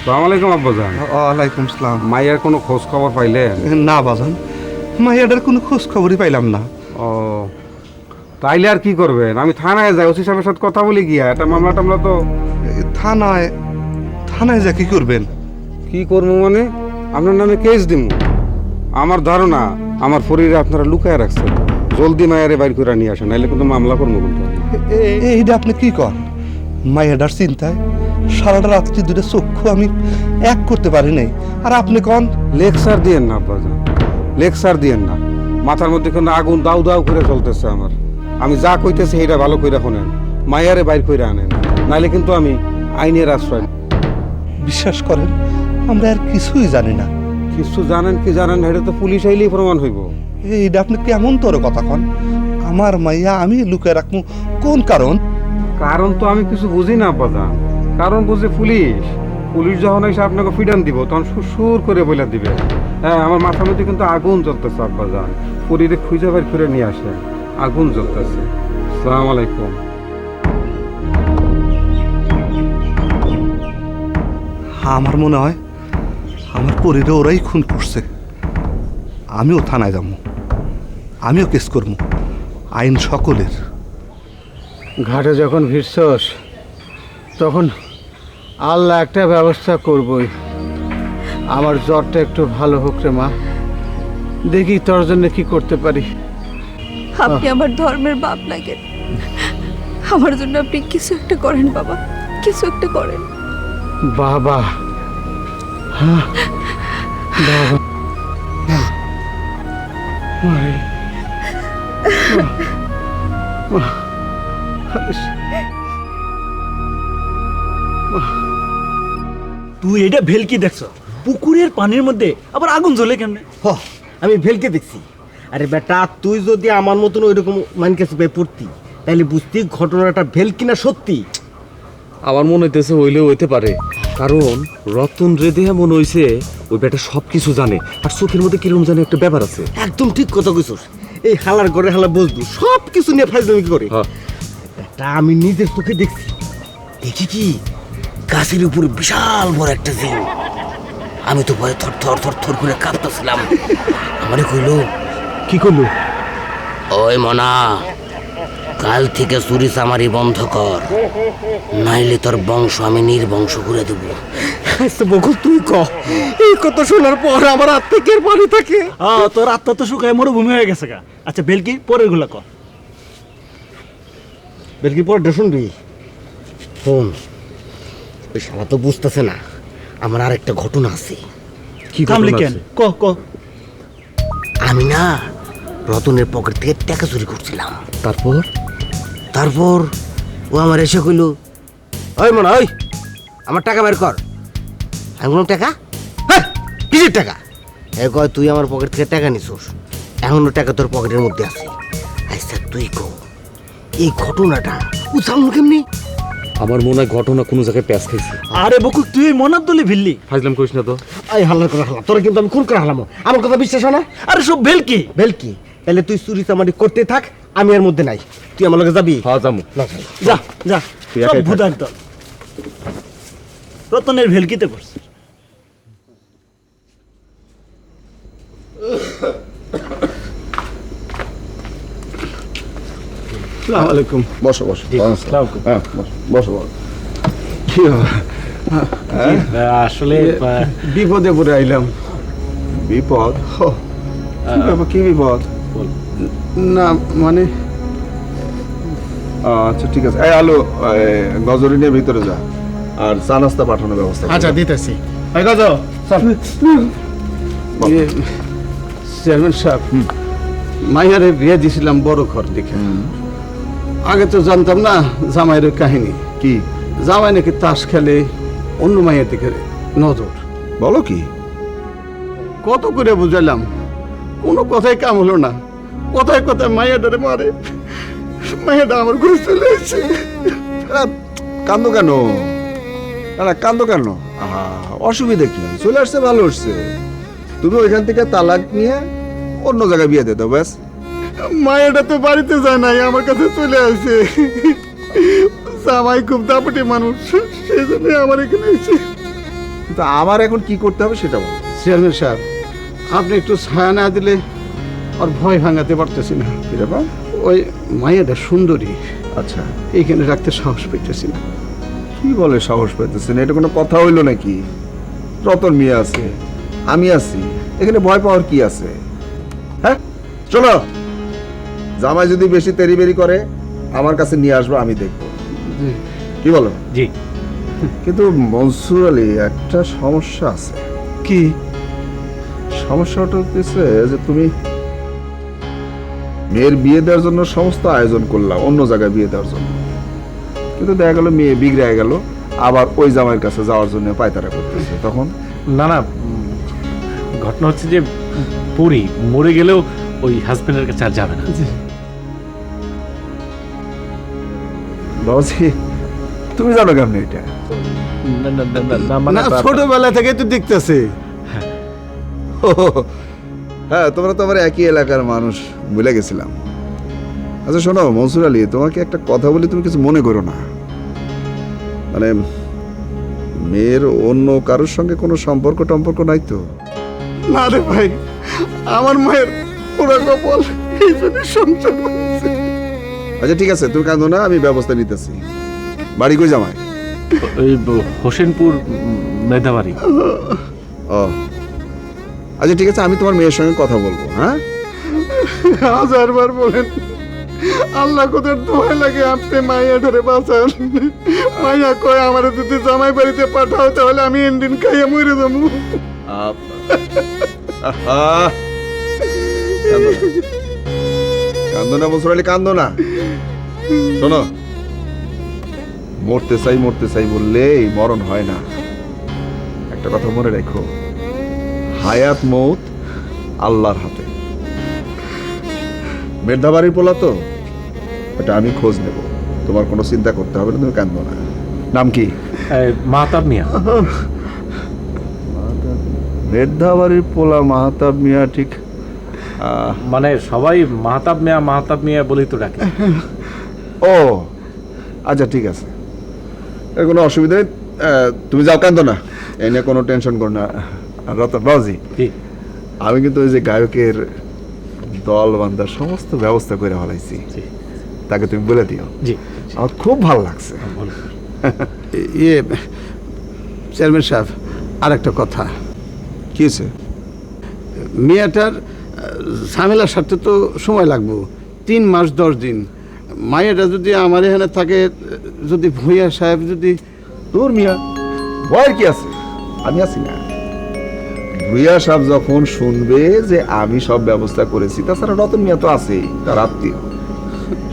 সালাম আলাইকুম আব্বাজান। ওয়ালাইকুম সালাম। মাইয়ার কোনো খোঁজ খবর পাইলেন? না বাজান, মাইয়াটার কোনো খোঁজ খবরই পাইলাম না। ও তাইলে আর কি করবেন? আমি থানায় যাই, ওসি সাহেবের সাথে কথা বলি গিয়া, একটা মামলা টামলা তো। থানায় যা কি করবেন? কি করবো মানে, আপনার নামে কেস দিব। আমার ধারণা আমার শরীরে আপনারা লুকায় রাখছেন, জলদি মায়ের বাইর করে নিয়ে আসেন, নাইলে কিন্তু মামলা করবো কিন্তু। এইটা আপনি কি কন? মাইয়াটার চিন্তায় সারাটা রাত্রি দুটো চক্ষু আমি এক করতে পারি নাই, আর আপনি কন? লেকচার দিয়েন না আব্বাজান, লেকচার দিয়েন না। মাথার মধ্যে কিন্তু আগুন দাউ দাউ করে চলতেছে আমার। আমি যা কইতেছি এটা ভালো কইরা শোনেন, মাইয়ারে বাইর কইরা আনেন, নাইলে কিন্তু আমি আইনের আশ্রয়। বিশ্বাস করেন আমরা আর কিছুই জানি না। কিছু জানেন কি জানেন না, এটা তো পুলিশ আইলেই প্রমাণ হইব। এইটা আপনি কেমন তোর কথা কন? আমার মাইয়া আমি লুকায় রাখবো কোন কারণ? কারণ তো আমি কিছু বুঝি না আব্বাজান, কারণ বুঝে পুলিশ। পুলিশ যখন এসে আপনাকে ফিডান দিব তখন সুর করে বলে দিবে। হ্যাঁ, আমার মাথার মধ্যে কিন্তু আগুন জ্বলতেছে আব্বাজান, পুরীরে খুঁজে বের করে নিয়ে আসে, আগুন জ্বলতেছে। আসসালামু আলাইকুম। আমার মনে হয় আমার পরিরে ওরাই খুন করছে। আমিও থানায় যাবো, আমিও কেস করবো, আইন সকলের। ঘাটে যখন ভিড়ছস তখন আল্লাহ একটা ব্যবস্থা করবই। আমার জ্বরটা একটু ভালো হোক রে মা, দেখি তোর জন্য কি করতে পারি। আপনি আমার ধর্মের বাপ লাগেন, আমার জন্য আপনি কিছু একটা করেন বাবা, কিছু একটা করেন। বাবা, হ্যাঁ বাবা, মারে, তুই এটা ভেলকি দেখছ? পুকুরের পানির মধ্যে আবার আগুন জ্বলে কেমনে? আমি ভেলকে দেখছি। আরে বেটা, তুই যদি আমার মতন ওইরকম মানকেছে পড়তি তাহলে বুঝতি ঘটনাটা ভেলকি না সত্যি। আমার মনে হইতেছে হইলেও হইতে পারে, কারণ রতন রে দেহা মনে হইছে ওই বেটা সব কিছু জানে, আর চোখের মধ্যে কিরকম জানে একটা ব্যাপার আছে। একদম ঠিক কথা কইছস। এই হালার ঘরে হালা বসদু সব কিছু নিয়ে ফাইজলামি করে। বেটা, আমি নিজের চোখে দেখছি। দেখি কি গাছের উপরে বিশাল বড় একটা জিন। আমি তো ভয়ে থর থর থর থর করে কাঁপতেছিলাম। আমারে কইলো, কি কইলো? ওই মনা, কাল থেকে চুরি চামারি বন্ধ কর, নাইলে তোর বংশ আমি নির্বংশ করে দেব। বকুল, তুই ক। এই কথা শোনার পর আমার আত্মিকের পানি থাকে। তোর আত্মা তো শুকায় মরুভূমি হয়ে গেছে গা। আচ্ছা বেলকি, পরের গুলা কর। বেলকি পরটা শুনবি? শোন, ওই শালা তো বুঝতেছে না আমার আরেকটা ঘটনা আছে। কি ঘটনা আছে? ক ক। আমি না রতনের পকেট থেকে টাকা চুরি করছিলাম। তারপর ও আমার এসে কইল, ওই মনে ওই আমার টাকা বের কর। আমি বললাম, টাকা? হ্যাঁ, কিসের টাকা? এ কয়, তুই আমার পকেট থেকে টাকা নিছোস, এখনো টাকা তোর পকেটের মধ্যে আছে। আচ্ছা তুই কো, এই ঘটনাটা উঠাম কেমনি? আমার মনে হয় ঘটনা কোনো জায়গায় প্যাঁচ খাইছে। আরে বকুল, তুই মনার দলে ভিললি। ফাইজলাম করিস না তো। এই হাল্লা করে হাল্লা, তোরা কিন্তু আমি খুন করে হালাম। আমার কথা বিশ্বাস হয় না? আরে সব ভেলকি। ভেলকি? তাহলে তুই চুরি চামারি করতে থাক, আমি এর মধ্যে নাই। তুই আমার লগে যাবি? হ্যাঁ যাবো। যা যা, সব ভুদার দল রতনের ভেলকিতে করছে। আসসালামু আলাইকুম। বসো বসো। হ্যাঁ বসো বসো। কি আসলে বিপদে পড়ে আইলাম। বিপদ? কি বিপদ? না মানে, আচ্ছা ঠিক আছে। এই আলো, গজরি নিয়ে ভিতরে যা, আর চা নাস্তা পাঠানোর ব্যবস্থা কর। আচ্ছা দিতেছি। ওই গজ, চল। চেয়ারম্যান সাহেব, মাইয়ারে বিয়ে দিছিলাম বড় ঘর দেখে। আগে তো জানতাম না জামাইয়ের কাহিনী কি। জামাই নাকি তাস খেলে, অন্য মাইয়ের দিকে নজর। বলো কি? কত করে বুঝাইলাম, কোনো কথাই কাম হলো না। কথায় কথায় মাইয়াটারে মারে। মাইয়াটা আমার ঘরে চলে এসেছে। কান্দো কেন? কান্দো কেন? অসুবিধা কি? চলে আসছে, ভালো আসছে। তুমি ওইখান থেকে তালাক নিয়ে অন্য জায়গায় বিয়ে দিয়ে দাও, ব্যাস। মায়েরা তো বাড়িতে যায় নাই, আমার কাছে চলে আসে। জামাই খুব দাপটি মানুষ, সেই জন্য আমার এখানে এসে। কিন্তু আমার এখন কি করতে হবে সেটা বল। চেয়ারম্যান সাহেব, আপনি একটু ছায়া না দিলে আর ভয় ভাঙাতে পারতেছি না। কিরকম? ওই মায়েরা সুন্দরী, আচ্ছা, এইখানে রাখতে সাহস পেতেছি না। কি বলে সাহস পাইতেছেন? এটা কোনো কথা হইলো নাকি? রতন মিয়া আছে, আমি আছি, এখানে ভয় পাওয়ার কি আছে? হ্যাঁ চলো, জামাই যদি বেশি তেরিবেরি করে আমার কাছে নিয়ে আসবো, আমি দেখবো। কি বলো? জি। কিন্তু মনসুর আলী, একটা সমস্যা আছে। কি সমস্যাটা হচ্ছে যে তুমি মেয়ের বিয়ে দেওয়ার জন্য সমস্ত আয়োজন করলাম অন্য জায়গায় বিয়ে দেওয়ার জন্য, কিন্তু দেখা গেল মেয়ে বিগড়ে গেল, আবার ওই জামাইয়ের কাছে যাওয়ার জন্য পায়তারা করতেছে। তখন না না, ঘটনা হচ্ছে যে পরি মরে গেলেও ওই হাজবেন্ডের কাছে আর যাবে না। বাবাজি তুমি জানো কেমন এটা? না, ছোটবেলা থেকে তো দেখতেছে। হ্যাঁ, তোমরা তো আমার একই এলাকার মানুষ, ভুলে গেছিলাম। আচ্ছা শোনো মনসুর আলী, তোমাকে একটা কথা বলি, তুমি কিছু মনে করো না। মানে মেয়ের অন্য কারোর সঙ্গে কোনো সম্পর্ক টম্পর্ক নাই তো? না রে ভাই, আমার মায়ের পুরো কপাল এই জন্য সংসার হয়েছে। আচ্ছা ঠিক আছে, তুমি কাঁদো না, আমি ব্যবস্থা নিতেছি। বাড়ি কই জামাই? ওই হোসেনপুর মেধাবাড়ি। ও আচ্ছা ঠিক আছে, আমি তোমার মেয়ের সঙ্গে কথা বলবো। হ্যাঁ, 1000 বার বলেন, আল্লাহ কোথার দোয়া লাগে আপনি মাইয়া ধরে বাঁচান। মাইয়া কয় আমার যদি জামাই বাড়িতে পাঠাও তাহলে আমি ইন্ডিন খাইয়া মরে যাবো। কান্দো না মনসুর আলী, কান্দো না। শোনো, মরতে চাই বললে এই মরণ হয় না। একটা কথা মনে রেখো, হায়াত মৌত আল্লাহর হাতে। মেধাবাড়ির পোলা তো, এটা আমি খোঁজ নেব, তোমার কোনো চিন্তা করতে হবে না, তুমি কান্দো না। নাম কি? মাহতাব মিয়া। মেধাবাড়ির পোলা মাহতাব মিয়া, ঠিক মানে সবাই মাহতাব মিয়া বলেই তো ডাকে। ও আচ্ছা ঠিক আছে, এর কোনো অসুবিধা নেই, তুমি যাও, কান্দো না, এই নিয়ে কোনো টেনশন করো না। রতন বাবুজি, আমি কিন্তু ওই যে গায়কের দল বান্ধার সমস্ত ব্যবস্থা করে ফেলাইছি, তাকে তুমি বলে দিও। জি, আমার খুব ভালো লাগছে। ইয়ে চেয়ারম্যান সাহেব, আর একটা কথা। কি হয়েছে? মেয়েটার ঝামেলার সাথে তো সময় লাগবে, 3 মাস 10 দিন। মায়েরা যদি আমার এখানে থাকে, যদি ভূঁইয়া সাহেব যদি তোর মিয়া ভয়ের কি আছে, আমি আছি না। ভূঁইয়া সাহেব যখন শুনবে যে আমি সব ব্যবস্থা করেছি, তাছাড়া রতন মিয়া তো আছেই, তার আত্মীয়,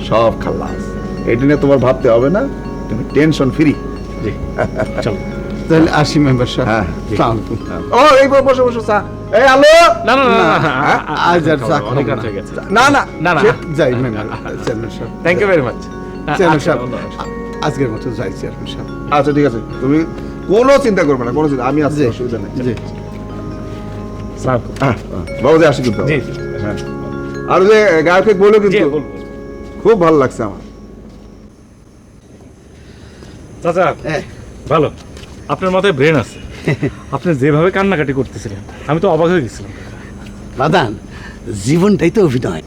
সব খালাস। এটা নিয়ে তোমার ভাবতে হবে না, তুমি টেনশন ফ্রি। চলো তাহলে আসি মেম্বার সাহেব। হ্যাঁ, ও এই বসো বসো, চা। এই আলো, না না না, আজ আর চা অনেক খাবো রাত হয়ে গেছে। না না না না, যাই মেম্বার চেয়ারম্যান সাহেব। Thank you very much chairman সাহেব, আজকের মতো যাই চেয়ারম্যান সাহেব। আচ্ছা ঠিক আছে, তুমি কোনো চিন্তা করবে না, কোনো চিন্তা, আমি আছি, অসুবিধা নেই। জি, বাবুজি আসি কিন্তু। জি, হ্যাঁ, আর ওই যে গায়কে বলো কিন্তু, খুব ভালো লাগছে আমার। চাচা ভালো, আপনার মাথায় ব্রেন আছে। আপনি যেভাবে কান্নাকাটি করতেছিলেন, আমি তো অবাক হয়ে গেছিলাম। বাদান, জীবনটাই তো অভিনয়।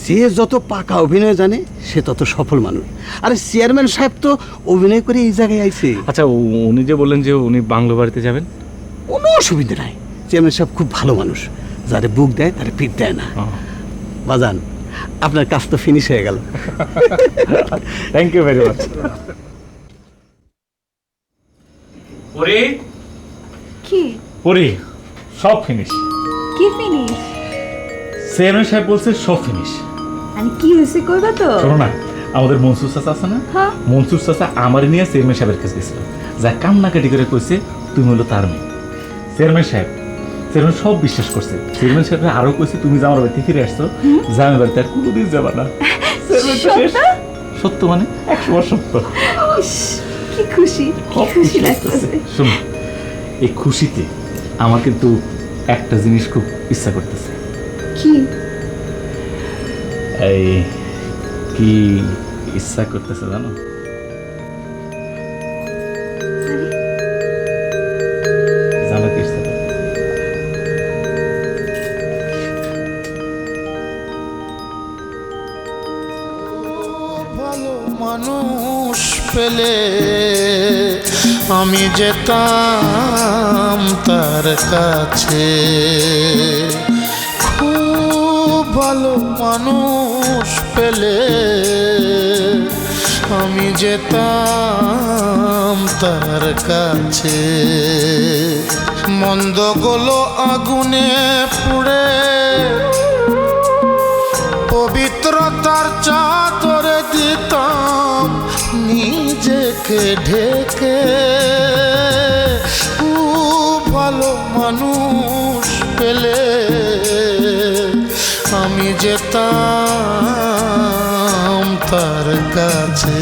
যে যত পাকা অভিনয় জানে সে তত সফল মানুষ। আরে চেয়ারম্যান সাহেব তো অভিনয় করে এই জায়গায় আইছে। আচ্ছা, উনি যে বললেন যে উনি বাংলো বাড়িতে যাবেন, কোনো অসুবিধা নাই। চেয়ারম্যান সাহেব খুব ভালো মানুষ, যারে বুক দেয় তারে পিঠ দেয় না। বাজান, আপনার কাজ তো ফিনিশ হয়ে গেল। Thank you very much. পরি কি পরি, সব ফিনিশ। কি ফিনিশ? চেয়ারম্যান সাহেব বলছে সব ফিনিশ। আমি কি হয়েছে কইবা তো? শোনো না, আমাদের মনসুর চাচা আছে না, হ্যাঁ। মনসুর চাচা আমার নিয়ে চেয়ারম্যান সাহেবের কাছে গেছিল, যা কান্নাকাটি করে কইছে তুমি হলো তার মেয়ে। চেয়ারম্যান সব বিশ্বাস করছে। চেয়ারম্যান সাহেব আরো কইছে তুমি যে আমার বাড়িতে ফিরে আসছো, জামাই বাড়িতে আর কোনোদিন যাবা না। সত্য মানে 100% সত্য। কি খুশি, কি খুশি লাগতেছে। শোনো, এই খুশিতে আমার কিন্তু একটা জিনিস খুব ইচ্ছা করতেছে। কি? এই কি ইচ্ছা করতেছে জানো? জানো কি ইচ্ছা? ভালো মানুষ পেলে আমি যেতাম তার কাছে, খুব ভালো মানুষ পেলে আমি যেতাম তার কাছে। মন্দগুলো আগুনে পুড়ে পবিত্রতার চাদরে দিতাম নিজেকে ঢেকে। খুব ভালো মানুষ পেলে আমি যেতাম তার কাছে।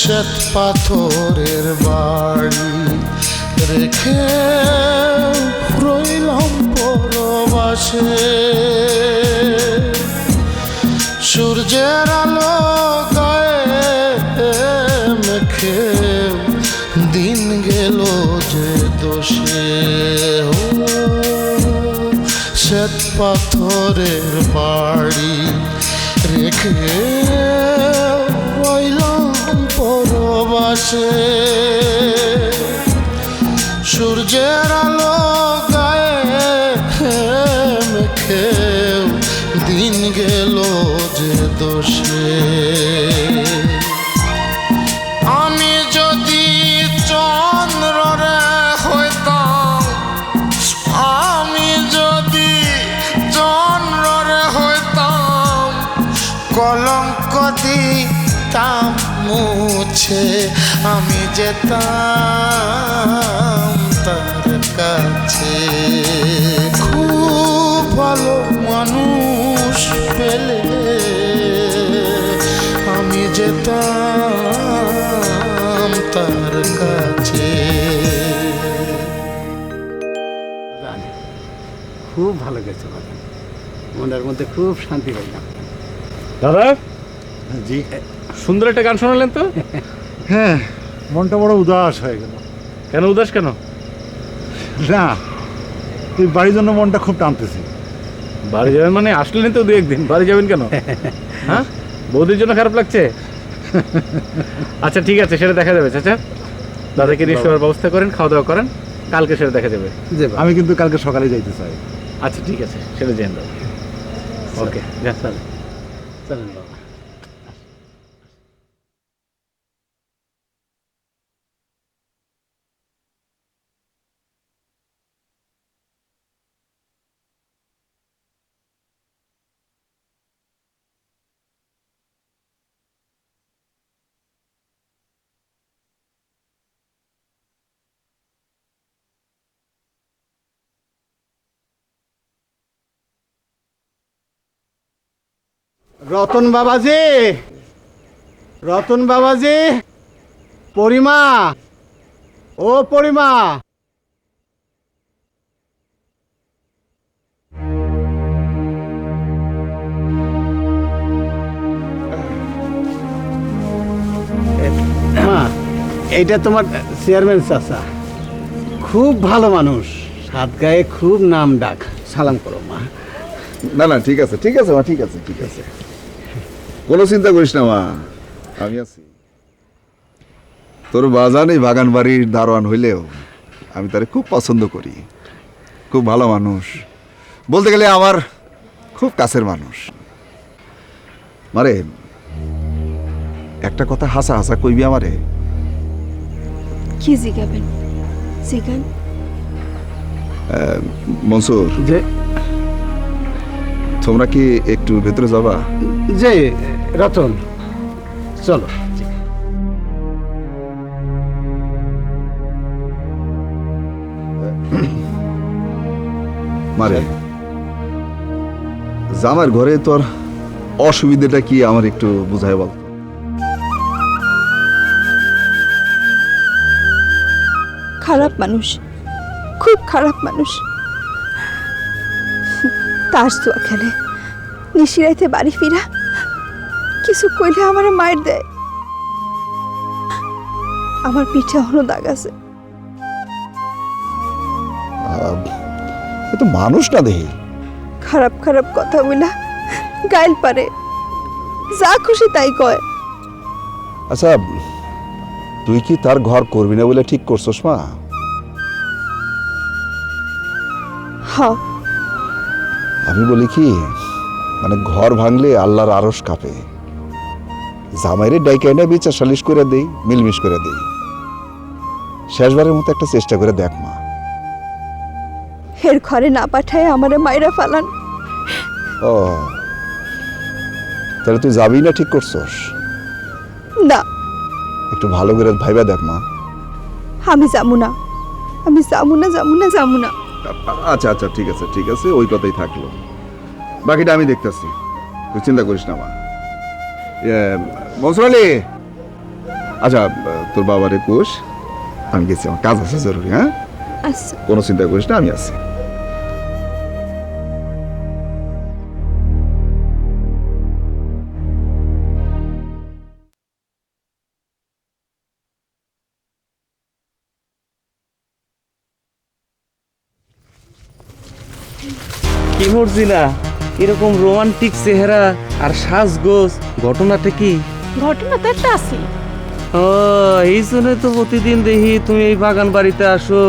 শ্বেত পাথরের বাড়ি রেখে রইলাম পরবাসে। সূর্যের আলো গায়ে মেখে দিন গেল যে দোষে। শ্বেত পাথরের বাড়ি রেখে রইলাম পরবাসে। সূর্যের আলো গায়ে মেখে দিন গেল যে দোষে। আমি যদি চন্দ্ররে হইতাম, আমি যদি চন্দ্ররে হইতাম, কলঙ্ক দিতাম মুছে আমি যেতাম তার কাছে। খুব ভালো মানুষ পেলে আমি যেতাম তার কাছে। খুব ভালো গেছে বাবা, মনের মধ্যে খুব শান্তি পাইলাম। দাদা জি, সুন্দর একটা গান শোনালেন তো। হ্যাঁ, মনটা বড় উদাস হয়ে গেল। কেন উদাস কেন? না, এই বাড়ির জন্য মনটা খুব টানতেছে। বাড়ি যাবেন মানে আসলেন তো দু একদিন, বাড়ি যাবেন কেন? হ্যাঁ, বৌদির জন্য খারাপ লাগছে? আচ্ছা ঠিক আছে, সেটা দেখা যাবে। চাচা দাদাকে নিয়ে শোয়ার ব্যবস্থা করেন, খাওয়া দাওয়া করেন, কালকে সেটা দেখা যাবে। আমি কিন্তু কালকে সকালে যাইতে চাই। আচ্ছা ঠিক আছে, সেটা জেনে দাও। ওকে, যা চলেন বাবা। রতন বাবাজি, রতন বাবাজি, পরিমা, ও পরিমা। এইটা তোমার চেয়ারম্যান চাচা, খুব ভালো মানুষ, সাত গায়ে খুব নাম ডাক। সালাম করো মা। না না, ঠিক আছে ঠিক আছে মা, ঠিক আছে ঠিক আছে, কোনো চিন্তা করিস না মা, আমি আছি। তোর বাজান এই বাগান বাড়ির দারোয়ান হইলেও আমি তারে খুব পছন্দ করি। খুব ভালো মানুষ, বলতে গেলে আমার খুব কাছের মানুষ। মারে একটা কথা হাসা হাসা কইবি আমারে? কি জিগাবেন? জিগান। মনসুর, যে তোমরা কি একটু ভেতরে যাবা? যে রতন, চলো। মারে জামার ঘরে তোর অসুবিধাটা কি আমার একটু বুঝায় বল। খারাপ মানুষ, খুব খারাপ মানুষ। তাস জুয়া খেলে, নিশিরাইতে বাড়ি ফিরা, কিছু কইলে আমার মায়ের দেয়। আমার পিঠে এখনো দাগ আছে। এ তো মানুষ না দেখি। খারাপ খারাপ কথা বইলা গাইল পারে, যা খুশি তাই কয়। আচ্ছা, তুই কি তার ঘর করবি না বলে ঠিক করছস মা? হ, আমি বলি কি, মানে ঘর ভাঙলে আল্লাহর আরশ কাঁপে। জামাইরে ডাইকা এনে বিচার সালিশ করে দেই, মিলমিশ করে দেই। শেষবারের মতো একটা চেষ্টা করে দেখ মা। এর ঘরে না পাঠায় আমারে মাইরা ফালান। ও তাহলে তুই যাবি না ঠিক করছস? না, একটু ভালো করে ভাইবা দেখ মা। আমি যাবো না, আমি যাবো না, যাবো না, যাবো না। আচ্ছা আচ্ছা, ঠিক আছে ঠিক আছে, ওই কথাই থাকলো। বাকিটা আমি দেখতেছি, তুই চিন্তা করিস না মা। মনসুর আলী, আচ্ছা তোর বাবারে কোষ, আমি গেছি, আমার কাজ আছে জরুরি। হ্যাঁ, আচ্ছা। কোনো চিন্তা করিস না, আমি আছি। কি মরজি না এরকম রোমান্টিক চেহারা আর সাজগোজ, ঘটনাটা কি? ঘটনা তো একটা আছে। ও এই জন্য তো প্রতিদিন দেখি তুমি এই বাগান বাড়িতে আসো।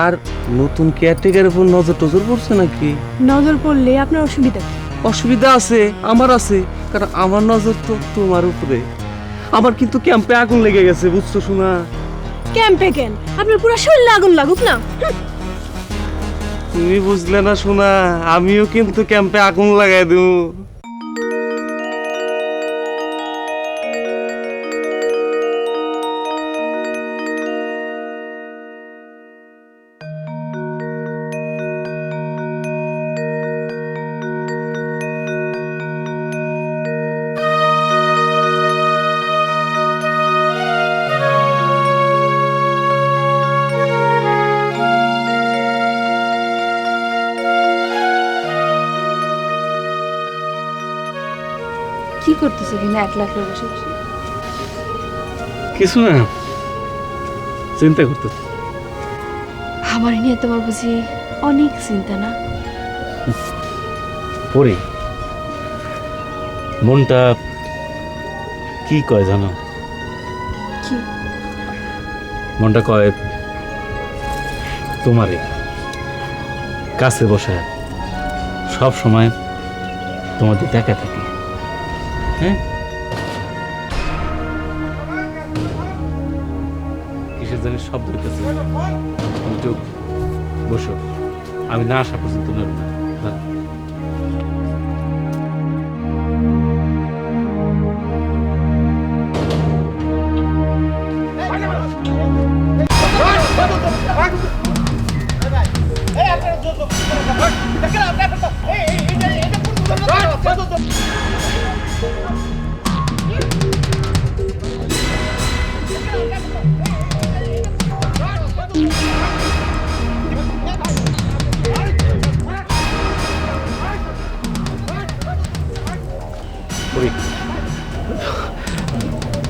আর নতুন কেয়ারটেকার উপর নজর টজর পড়ছে নাকি? নজর পড়লে আপনার অসুবিধা কি? অসুবিধা আছে, আমার আছে, কারণ আমার নজর তো তোমার উপরে। আমার কিন্তু ক্যাম্পে আগুন লেগে গেছে, বুঝছো শোনা? ক্যাম্পে কেন? আপনার পুরো শরীরে আগুন লাগুক না। তুমি বুঝলে না শোনা, আমিও কিন্তু ক্যাম্পে আগুন লাগাই দেব। কি করতেছো কিনা একলা একলা বসে বসে? কিছু না, চিন্তা করতে। আমার নিয়ে তোমার বুঝি অনেক চিন্তা না? পরে মনটা কি কয় জানো? কি? মনটা কয় তোমারে কাছে বসে সব সময় তোমাদের দেখা থাকি। হ্যাঁ, কিসের জানি শব্দ হইতেছে। একটু বসো, আমি না আসা পর্যন্ত নড়ব না।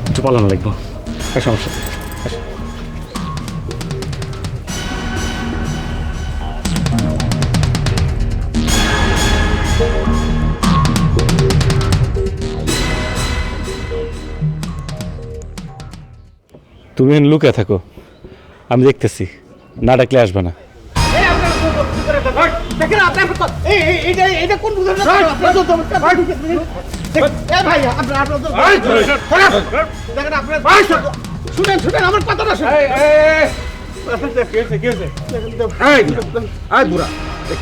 একটু পালানো লাগবো, সমস্যা। তুমি লুকে থাকো, আমি দেখতেছি, না ডাকলে আসবে না।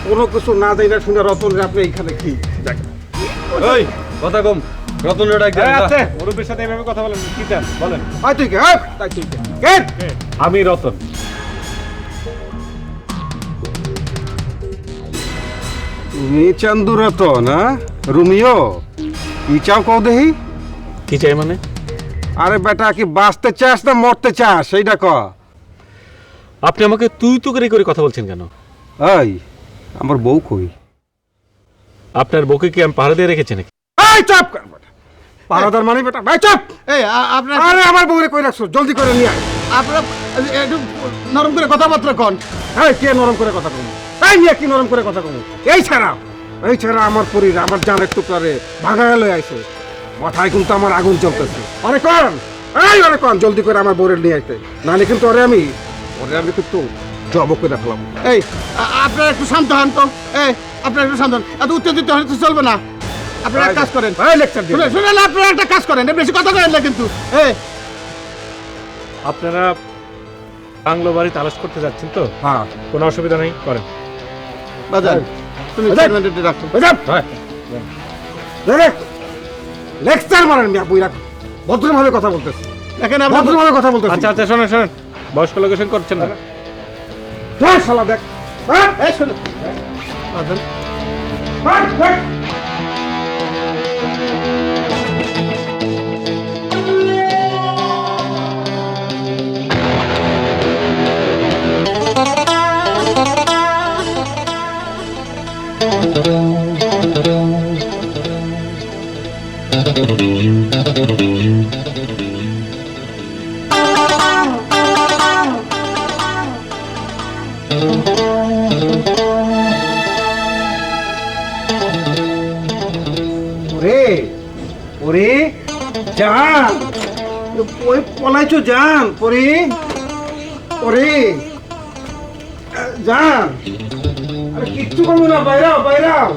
কোনো কিছু না দেয় না শুনে রতন আপনি এইখানে কি কথা কম, রতন মুরব্বীর সাথে এভাবে কথা বলেন কি চান বলেন? তুই কে? আমি রতন। তুমি চান্দু রতন? রুমিও কি চাও কও দেহি? কি চাই মানে? আরে বেটা, কি বাঁচতে চাস না মরতে চাস সেইটা ক। আপনি আমাকে তুই তো করে কথা বলছেন কেন? এই আমার বউ কই? আপনার বউকে কি আমি পাহারা দিয়ে রেখেছি নাকি? এই চুপ কর বেটা, পাহারাদার মানে বেটা, ভাই চুপ। এই আপনার, আরে আমার বউরে কই রাখছো? জলদি করে নিয়ে আয়। আপনার একটু নরম করে কথাবার্তা কন। এই কে নরম করে কথা কম? এই নিয়ে কি নরম করে কথা কম? এই ছাড়া আমার পরির আমার জানের টুকরারে ভাগায় লয়ে আইছে, মাথায় কিন্তু আমার আগুন জ্বলতেছে। অনেক কন, এই অনেক কন, জলদি করে আমার বউরে নিয়ে আইতে, নাহলে কিন্তু ওরে আমি কিন্তু জব করে রাখলাম। এই আপনারা একটু শান্ত হন তো। এই আপনারা একটু শান্ত হন, এত উত্তেজিত হলে তো চলবে না। আপনারা এক কাজ করেন, শুনেন আপনারা একটা কাজ করেন, বেশি কথা করেন না কিন্তু। আপনারা বাংলো বাড়ি তালাশ করতে যাচ্ছেন তো? হ্যাঁ, কোনো অসুবিধা নেই, করেন। বাজার তুমি রাখো। লেকচার মারেন মিয়া, বই রাখো। ভদ্রভাবে কথা বলতেছি, দেখেন ভদ্রভাবে কথা বলতেছি। আচ্ছা আচ্ছা, শোনেন শোনেন, বয়স্ক লোকেশন করছেন না। শালা দেখ, এই শোনো ওরে ওরে জান, ওই পলাইছো জান, পরে ওরে জান, আরে কিচ্ছু করবো না, বাইরাও বাইরাও।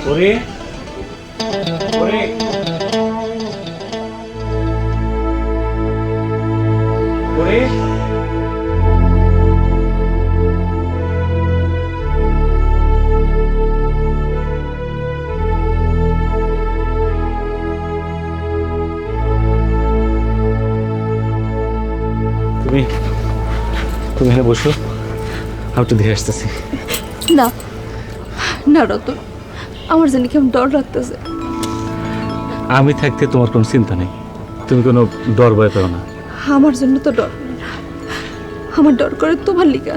ওরে ওরে ওরে, তুমি তুমি এখানে বসো, আমি একটু ধীরে আসতেছি। না না রতন, আমার জানি কেমন ডর লাগতেছে। আমি থাকতে তোমার কোনো চিন্তা নেই, তুমি কোনো ডর ভয় পেও না। আমার জন্য তো ডর করে না, আমার ডর করে তোমার লিগা।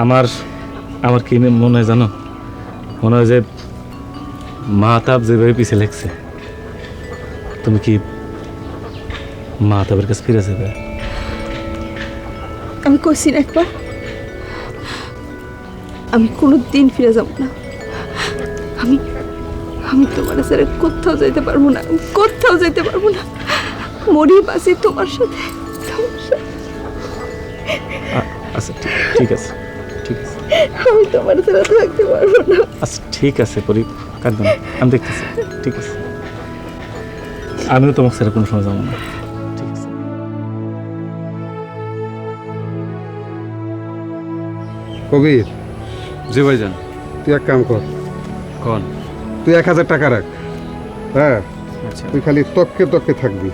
আমার আমার কি মনে হয় জানো, মনে হয় যে মাহতাব যেভাবে পিছিয়ে লেগছে, তুমি কি মাহতাবের কাছে ফিরে যাবে? আমি কইছি না একবার, আমি কোনো দিন ফিরে যাব না। আমি আমি তোমার সাথে কোথাও যাইতে পারবো না, কোথাও যাইতে পারবো না। মরি বাসি তোমার সাথে, তোমার সাথে। আচ্ছা ঠিক আছে, ঠিক আছে, আমি তোমার সাথে থাকতে পারবো না। আচ্ছা ঠিক আছে, পরি কাঁদবে না, আমি দেখতেছি। ঠিক আছে, আমিও তোমার সাথে কোনো সময় যাবো না। ঠিক আছে। কবির, জি ভাইজান। তুই এক কাম কর, কোন? তুই 1000 টাকা রাখ। হ্যাঁ, তুই খালি তককে তককে থাকবি,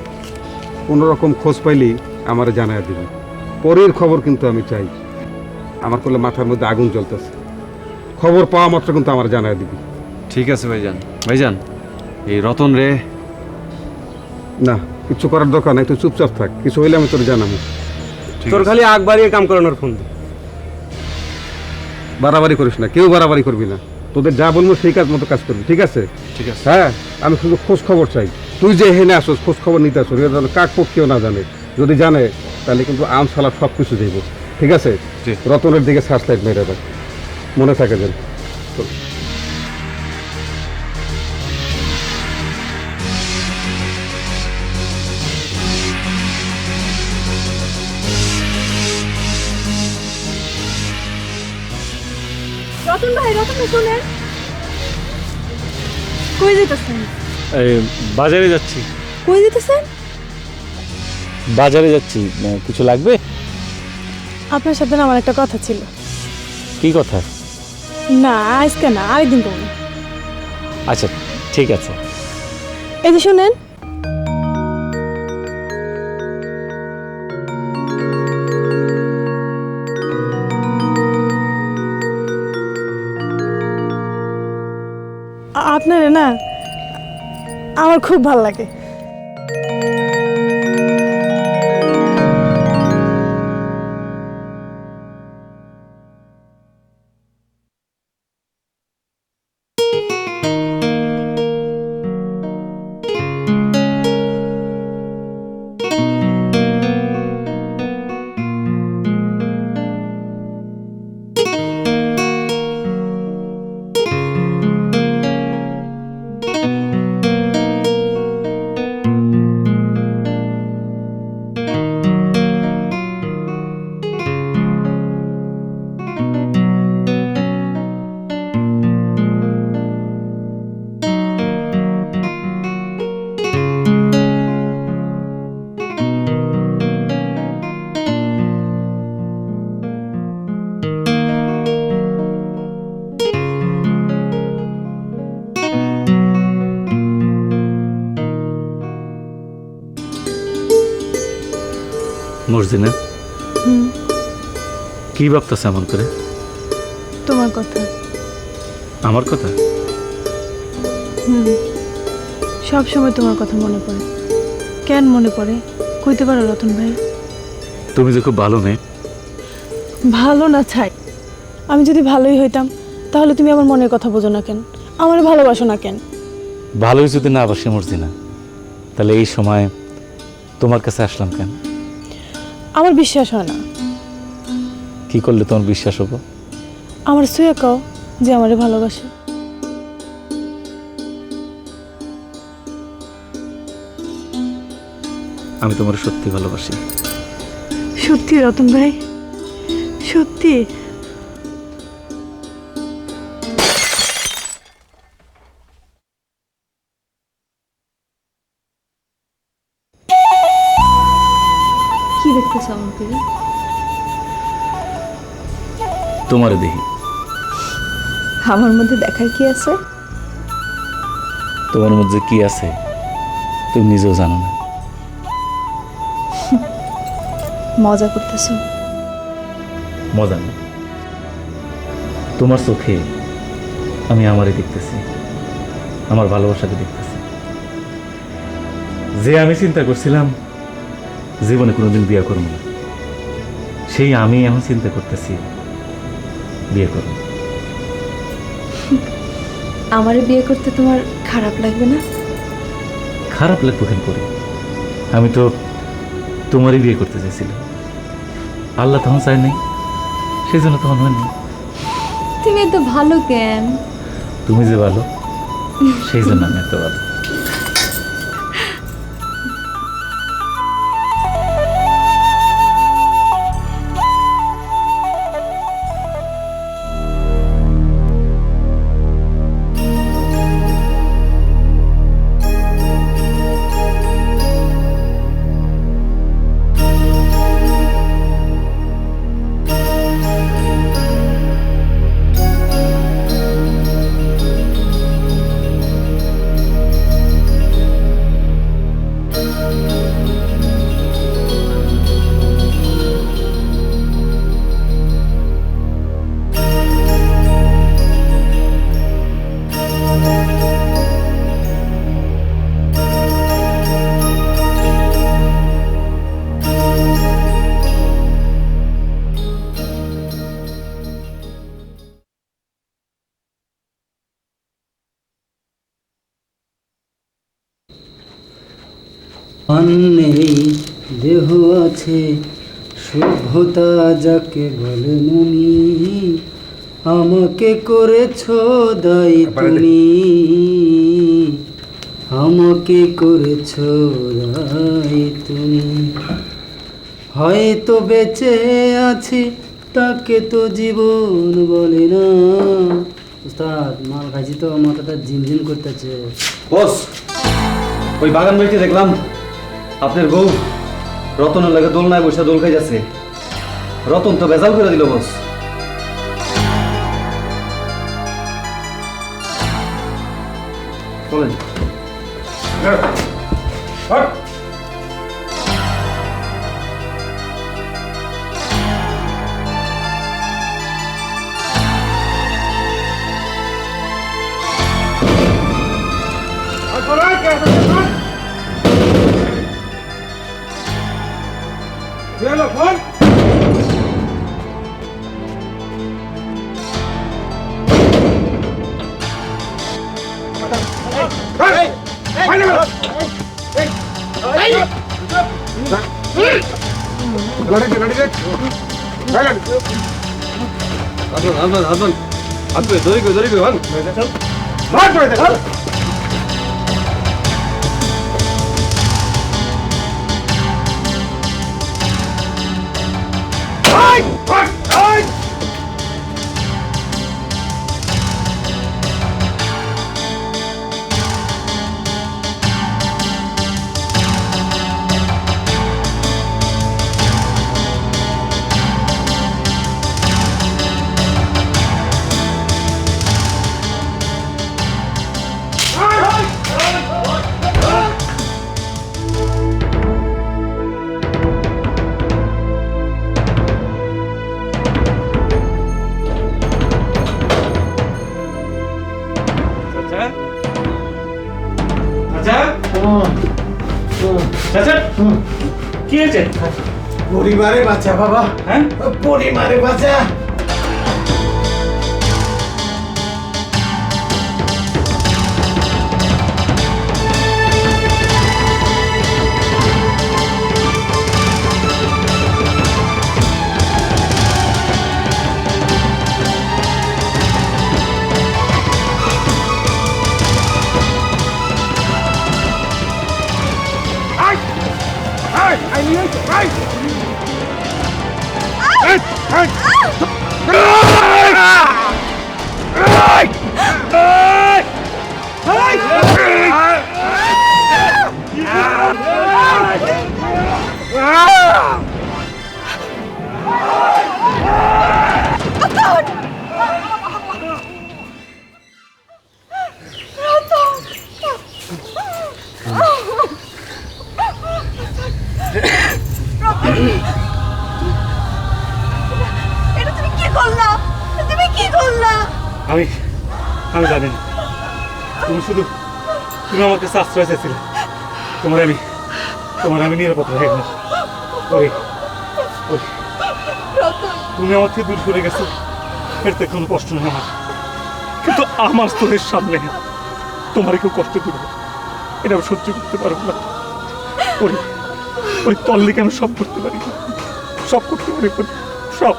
কোনো রকম খোঁজ পাইলি আমারে জানাই দিবি। পরের খবর কিন্তু আমি চাই, আমার করলে মাথার মধ্যে আগুন জ্বলতেছে। খবর পাওয়া মাত্র কিন্তু আমার জানাই দিবি। ঠিক আছে ভাইজান। ভাইজান, এই রতন রে না, কিছু করার দরকার নাই, তুই চুপচাপ থাক, কিছু হইলে আমি তোর জানাবো। তোর খালি আগ বাড়িয়ে কাম করানোর ফোন দে। বাড়াবাড়ি করিস না, কেউ বাড়াবাড়ি করবি না, তোদের যা বলবো সেই কাজ মতো কাজ করবি। ঠিক আছে? ঠিক আছে। হ্যাঁ, আমি শুধু খোঁজ খবর চাই। তুই যে হেনে আসোস, খোঁজ খবর নিতে আসো, এটা যেন কাক পক্ষেও না জানে। যদি জানে তাহলে কিন্তু আম সালা সব কিছু যাইব। ঠিক আছে? রতনের দিকে সার্চ লাইট মেরে দেয়, মনে থাকে যেন। রতন ভাই, রতন ভাই শোনেন। কই যেতেছেন? এই বাজারে যাচ্ছি। কই যেতেছেন? বাজারে যাচ্ছি, কিছু লাগবে? আপনার সাথে না আমার একটা কথা ছিল। কি কথা? না আজকে না, আরেকদিন করবো। আচ্ছা ঠিক আছে। এই যে শোনেন, আপনারে না আমার খুব ভাল লাগে। মর্জিনা, কি ভাবতেছে এমন করে? তোমার কথা। আমার কথা? সব সময় তোমার কথা মনে পড়ে। কেন মনে পড়ে কইতে পারো রতন ভাই? তুমি যে খুব ভালো মেয়ে। ভালো না ছাই, আমি যদি ভালোই হইতাম তাহলে তুমি আমার মনের কথা বোঝো না কেন, আমার ভালোবাসো না কেন? ভালোই যদি না বাসি মর্জিনা, তাহলে এই সময় তোমার কাছে আসলাম কেন? আমার বিশ্বাস হয় না। কি করলে তোমার বিশ্বাস হবো? আমার সুয়ে কও যে আমারে ভালোবাসে। আমি তোমার সত্যি ভালোবাসি। সত্যি রতন ভাই, সত্যি? কি দেখতেছ আমাকে? তোমারে দেখি। আমার মধ্যে দেখার কি আছে? তোমার মধ্যে কি আছে তুমি নিজেও জানো না। মজা করতেছ? মজা না, তোমার চোখে আমি আমারই দেখতেছি, আমার ভালোবাসাকে দেখতেছি। যে আমি চিন্তা করছিলাম জীবনে কোনোদিন বিয়ে করবো না, সেই আমি এখন চিন্তা করতেছি বিয়ে করব। আমারে বিয়ে করতে তোমার খারাপ লাগবে না? খারাপ লাগবে কেন করে? আমি তো তোমারই বিয়ে করতে চাইছিলাম, আল্লাহ তখন চাই নাই, সেই জন্য তখন হয়নি। তুমি এত ভালো কেন? তুমি যে ভালো সেই জন্য আমি এত ভালো। নেই দেহ আছে শুভ্রতা যাকে বলে মনি, আমাকে করেছ দায়ী তুমি, আমাকে করেছ দায়ী তুমি। হয়তো বেঁচে আছি তাকে তো জীবন বলে না। উস্তাদ মাল খাইছি তো মাথাটা ঝিনঝিন করতেছে। বস, ওই বাগান বাড়িতে দেখলাম আপনার বউ রতনের লাগে দোলনায় বসে দোল খাই যাচ্ছে। রতন তো বেজাল করে দিল বস। চলেন। কি হয়েছে? পরিবারে বাঁচা বাবা, হ্যাঁ পরিবারে বাঁচা। এটা তুমি কি করলা? তুমি কি করলা? আমি জানি না। তুমি আমার কাছে আশ্রয় চাইছিলে। তোমার আমি নিরাপদ রাখবো। তুমি আমার থেকে দূর করে গেছো, এতে কোনো কষ্ট নেই আমার, কিন্তু আমার তোদের সামনে তোমার কেউ কষ্ট দেবে এটা আমি সহ্য করতে পারবো না। ওই তল্লিকে আমি সব করতে পারি, সব।